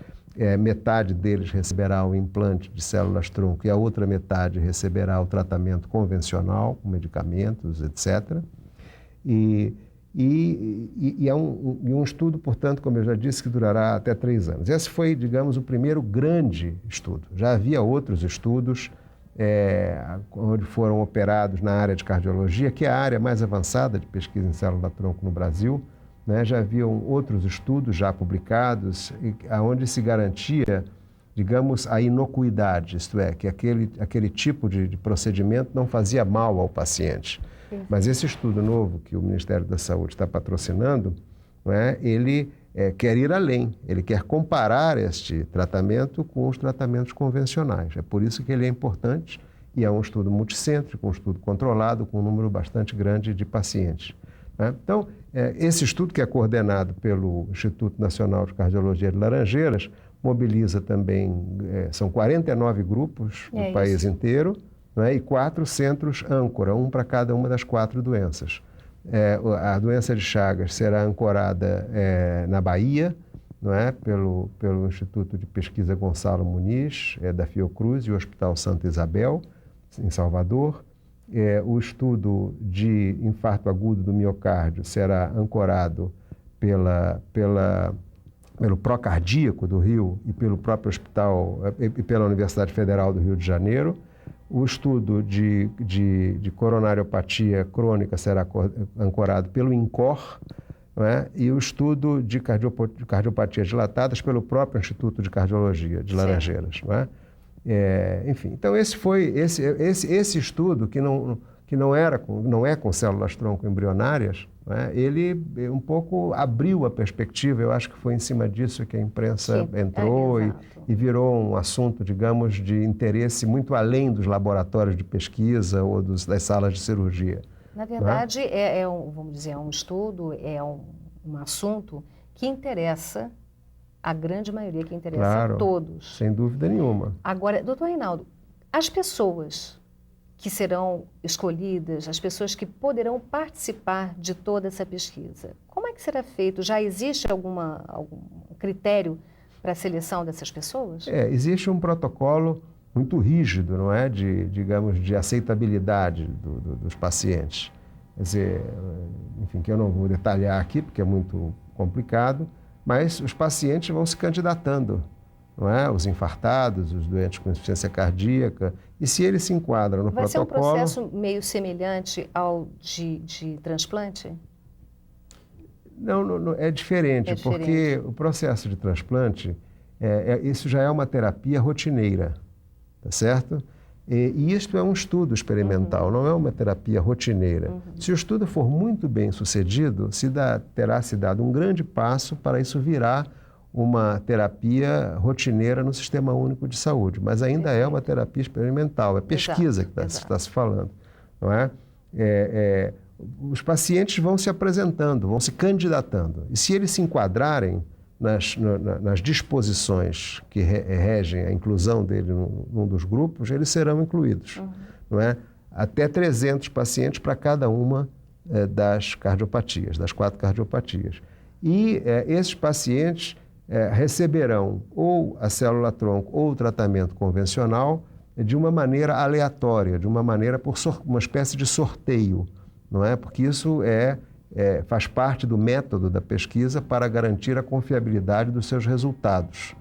metade deles receberá o implante de células-tronco e a outra metade receberá o tratamento convencional, com medicamentos, etc. E e é um estudo, portanto, como eu já disse, que durará até 3 anos. Esse foi, digamos, o primeiro grande estudo. Já havia outros estudos onde foram operados na área de cardiologia, que é a área mais avançada de pesquisa em célula-tronco no Brasil, né? Já haviam outros estudos já publicados, onde se garantia, digamos, a inocuidade, isto é, que aquele tipo de procedimento não fazia mal ao paciente. Sim. Mas esse estudo novo que o Ministério da Saúde está patrocinando, não é, ele quer ir além, ele quer comparar este tratamento com os tratamentos convencionais. É por isso que ele é importante e é um estudo multicêntrico, um estudo controlado com um número bastante grande de pacientes. Né? Então, esse estudo, que é coordenado pelo Instituto Nacional de Cardiologia de Laranjeiras, mobiliza também, são 49 grupos no país inteiro, né, e 4 centros âncora, um para cada uma das 4 doenças. A doença de Chagas será ancorada na Bahia, não é? pelo Instituto de Pesquisa Gonçalo Muniz, da Fiocruz, e o Hospital Santa Isabel, em Salvador. O estudo de infarto agudo do miocárdio será ancorado pelo Procardíaco do Rio e pelo próprio hospital e pela Universidade Federal do Rio de Janeiro. O estudo de coronariopatia crônica será ancorado pelo INCOR, não é? E o estudo de cardiopatias dilatadas pelo próprio Instituto de Cardiologia de Laranjeiras. Não é? Enfim, então esse estudo, que não é com células-tronco embrionárias, não é? Ele um pouco abriu a perspectiva. Eu acho que foi em cima disso que a imprensa entrou e virou um assunto, digamos, de interesse muito além dos laboratórios de pesquisa ou das salas de cirurgia. Na verdade, vamos dizer, um estudo, um assunto que interessa a grande maioria, que interessa a todos. Sem dúvida nenhuma. Agora, doutor Reinaldo, as pessoas que serão escolhidas, as pessoas que poderão participar de toda essa pesquisa, como é que será feito? Já existe algum critério para a seleção dessas pessoas? Existe um protocolo muito rígido, não é, de aceitabilidade dos pacientes. Quer dizer, enfim, que eu não vou detalhar aqui, porque é muito complicado, mas os pacientes vão se candidatando, não é? Os infartados, os doentes com insuficiência cardíaca, e se eles se enquadram no protocolo... Vai ser um processo meio semelhante ao de transplante? Não, é diferente, porque o processo de transplante, isso já é uma terapia rotineira, tá certo? E isto é um estudo experimental, não é uma terapia rotineira. Se o estudo for muito bem sucedido, terá se dado um grande passo para isso virar uma terapia rotineira no Sistema Único de Saúde, mas ainda é uma terapia experimental, é pesquisa que está se falando, não é? Os pacientes vão se apresentando, vão se candidatando, e se eles se enquadrarem nas disposições que regem a inclusão dele num dos grupos, eles serão incluídos, não é? Até 300 pacientes para cada uma das cardiopatias, das 4 cardiopatias. E esses pacientes receberão ou a célula-tronco ou o tratamento convencional de uma maneira aleatória, de uma maneira por uma espécie de sorteio, não é? Porque isso faz parte do método da pesquisa para garantir a confiabilidade dos seus resultados,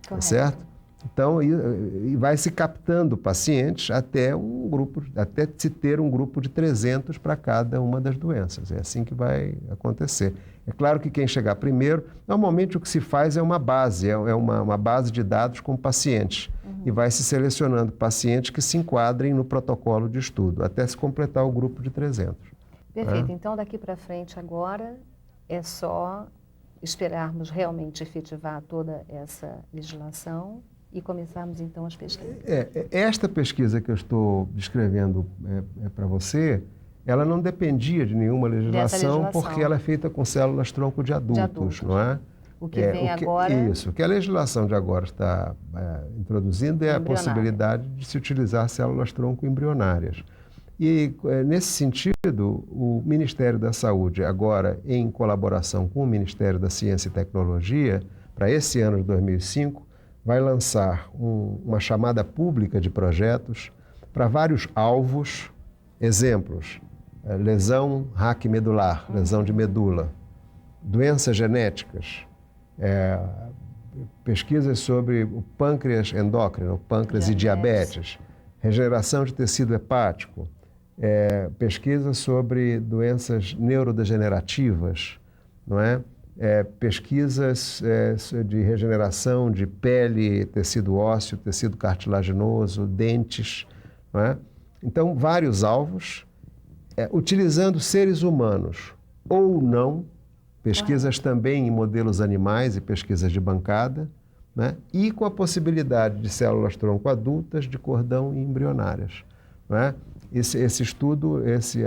tá certo? Então, e vai se captando pacientes até se ter um grupo de 300 para cada uma das doenças. É assim que vai acontecer. É claro que quem chegar primeiro, normalmente o que se faz é uma base, uma base de dados com pacientes, e vai se selecionando pacientes que se enquadrem no protocolo de estudo, até se completar o grupo de 300. Perfeito. Então, daqui para frente agora é só esperarmos realmente efetivar toda essa legislação e começarmos então as pesquisas. Esta pesquisa que eu estou descrevendo para você, ela não dependia de nenhuma legislação, porque ela é feita com células-tronco de adultos, não é? O que vem agora... Isso. O que a legislação de agora está introduzindo é a possibilidade de se utilizar células-tronco embrionárias. E, nesse sentido, o Ministério da Saúde, agora em colaboração com o Ministério da Ciência e Tecnologia, para esse ano de 2005, vai lançar uma chamada pública de projetos para vários alvos, exemplos, lesão raquimedular, lesão de medula, doenças genéticas, pesquisas sobre o pâncreas endócrino, o pâncreas e diabetes, regeneração de tecido hepático, pesquisas sobre doenças neurodegenerativas, não é? Pesquisas de regeneração de pele, tecido ósseo, tecido cartilaginoso, dentes, não é? Então, vários alvos, utilizando seres humanos ou não, pesquisas também em modelos animais e pesquisas de bancada, né? E com a possibilidade de células tronco adultas, de cordão e embrionárias, né? Esse estudo,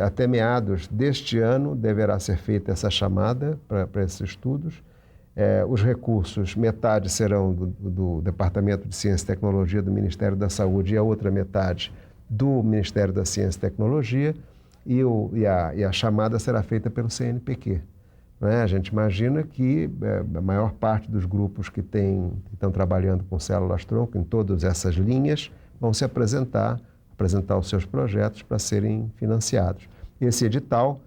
até meados deste ano, deverá ser feita essa chamada para esses estudos. Os recursos, metade serão do Departamento de Ciência e Tecnologia do Ministério da Saúde e a outra metade do Ministério da Ciência e Tecnologia, e a chamada será feita pelo CNPq. A gente imagina que a maior parte dos grupos que estão trabalhando com células-tronco em todas essas linhas vão se apresentar os seus projetos para serem financiados. Esse edital,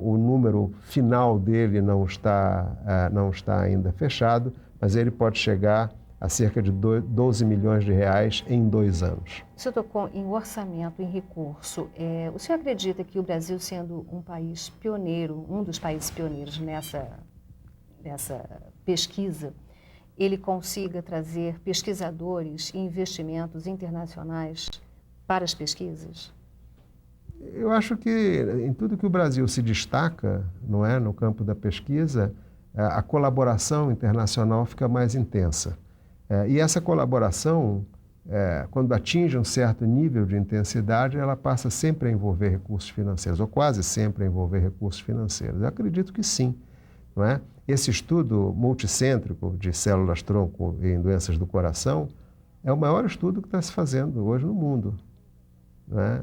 o número final dele não está ainda fechado, mas ele pode chegar a cerca de 12 milhões de reais em 2 anos. O senhor tocou em orçamento, em recurso. O senhor acredita que o Brasil, sendo um país pioneiro, um dos países pioneiros nessa pesquisa, ele consiga trazer pesquisadores e investimentos internacionais para as pesquisas? Eu acho que em tudo que o Brasil se destaca, não é, no campo da pesquisa, a colaboração internacional fica mais intensa. E essa colaboração, quando atinge um certo nível de intensidade, ela passa sempre a envolver recursos financeiros, ou quase sempre a envolver recursos financeiros. Eu acredito que sim, não é? Esse estudo multicêntrico de células-tronco em doenças do coração é o maior estudo que está se fazendo hoje no mundo, não é?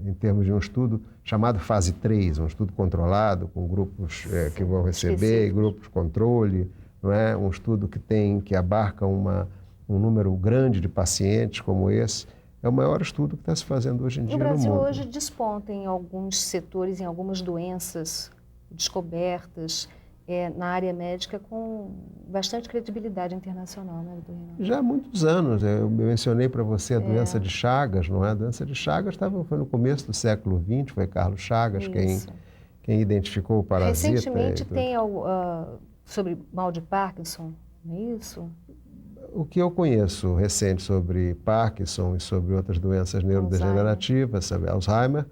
Em termos de um estudo chamado fase 3, um estudo controlado, com grupos que vão receber, grupos controle, não é? Um estudo que abarca um número grande de pacientes como esse. É o maior estudo que está se fazendo hoje em dia no mundo. O Brasil hoje desponta em alguns setores, em algumas doenças descobertas na área médica com bastante credibilidade internacional, né, doutor Reinaldo? Já há muitos anos. Eu mencionei para você a doença de Chagas, não é? A doença de Chagas foi no começo do século XX, foi Carlos Chagas quem identificou o parasita. Recentemente tem sobre mal de Parkinson, não é isso? O que eu conheço recente sobre Parkinson e sobre outras doenças neurodegenerativas, sobre Alzheimer,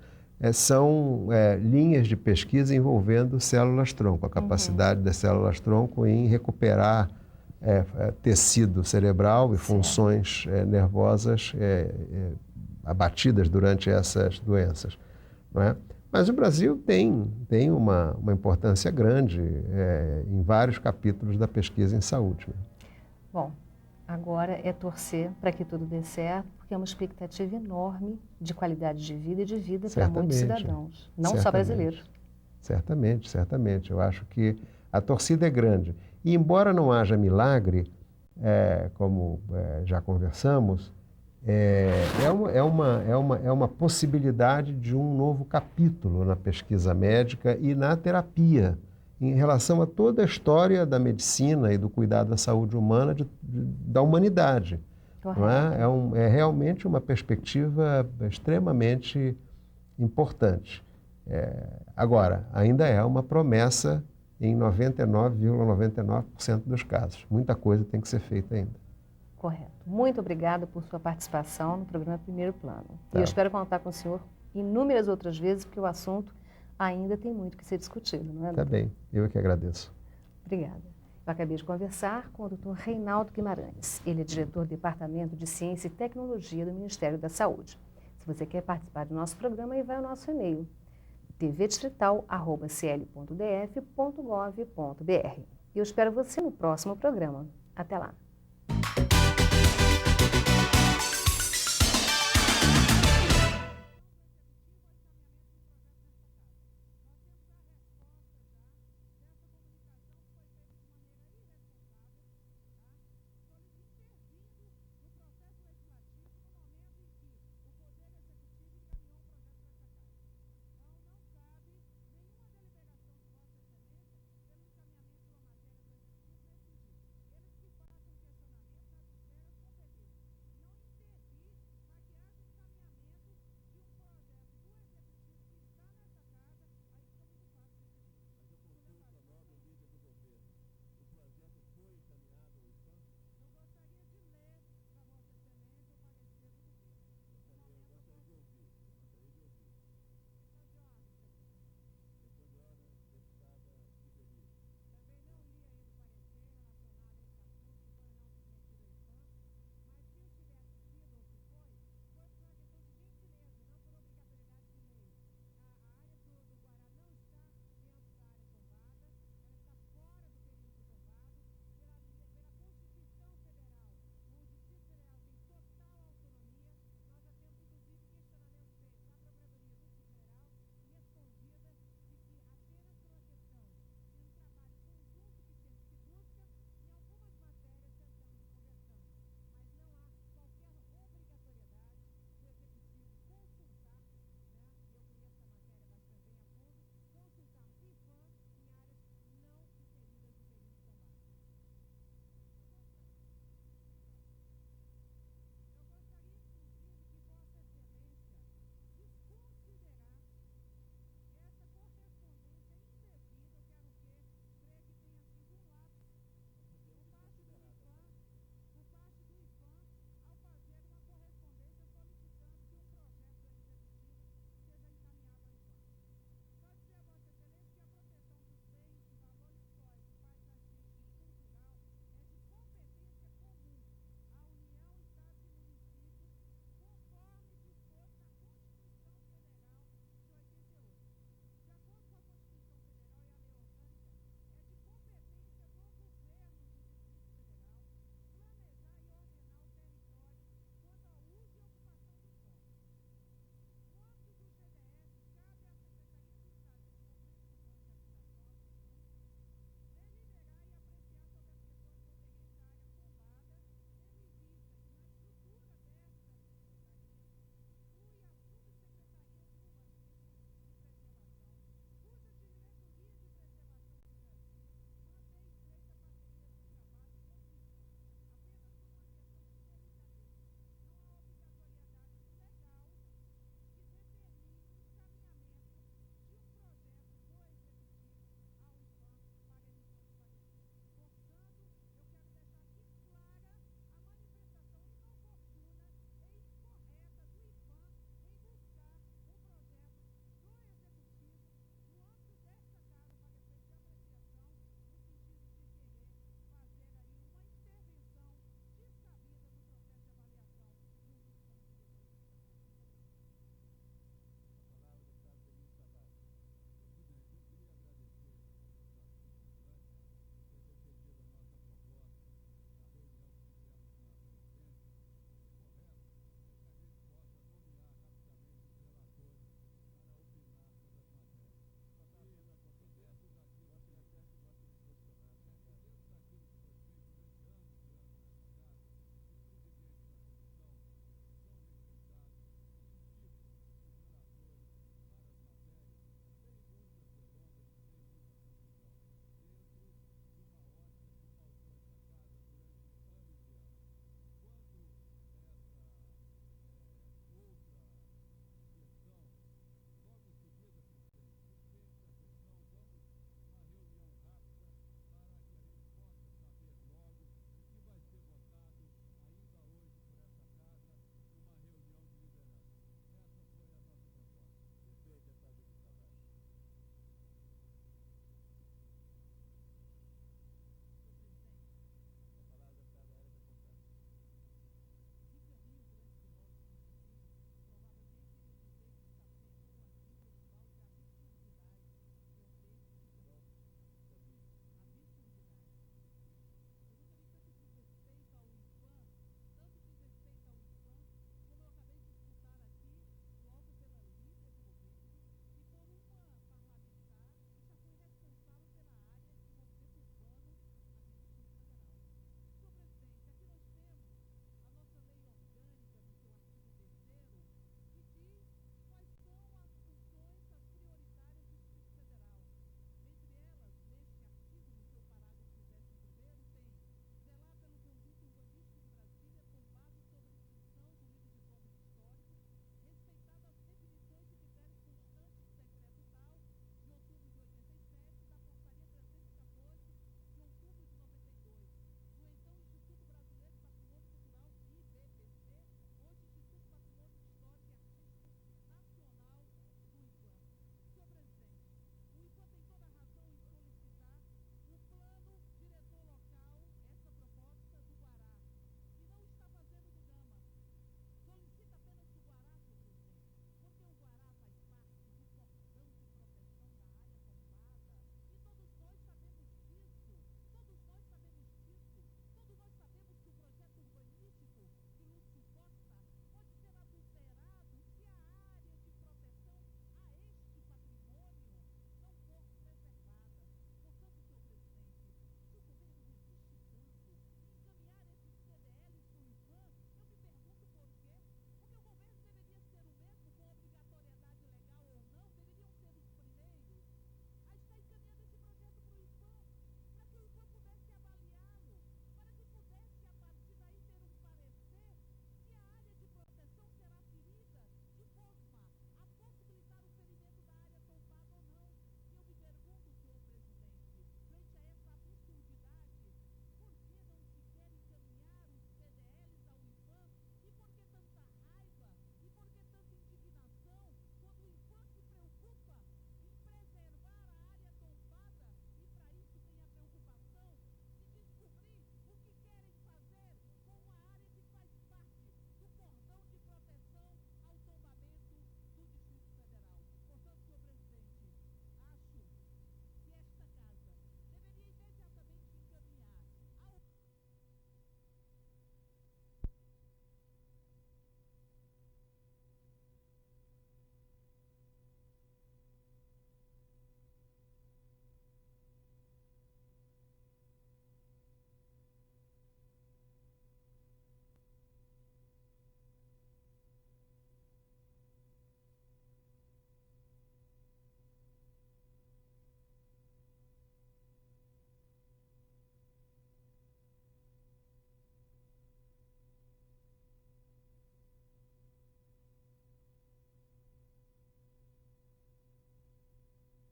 são linhas de pesquisa envolvendo células-tronco, a capacidade das células-tronco em recuperar tecido cerebral e funções nervosas abatidas durante essas doenças, não é? Mas o Brasil tem uma importância grande em vários capítulos da pesquisa em saúde, né? Bom, agora é torcer para que tudo dê certo, porque é uma expectativa enorme de qualidade de vida e de vida para muitos cidadãos, não só brasileiros. Certamente, certamente. Eu acho que a torcida é grande. E embora não haja milagre, como já conversamos, é uma possibilidade de um novo capítulo na pesquisa médica e na terapia, em relação a toda a história da medicina e do cuidado da saúde humana da humanidade. Não é? É realmente uma perspectiva extremamente importante. Agora, ainda é uma promessa em 99,99% dos casos. Muita coisa tem que ser feita ainda. Correto. Muito obrigada por sua participação no programa Primeiro Plano. E eu espero contar com o senhor inúmeras outras vezes, porque o assunto ainda tem muito que ser discutido, não é, doutor? Tá bem, eu que agradeço. Obrigada. Eu acabei de conversar com o Dr. Reinaldo Guimarães. Ele é diretor do Departamento de Ciência e Tecnologia do Ministério da Saúde. Se você quer participar do nosso programa, aí vai o nosso e-mail, tvdistrital@cl.df.gov.br. E eu espero você no próximo programa. Até lá.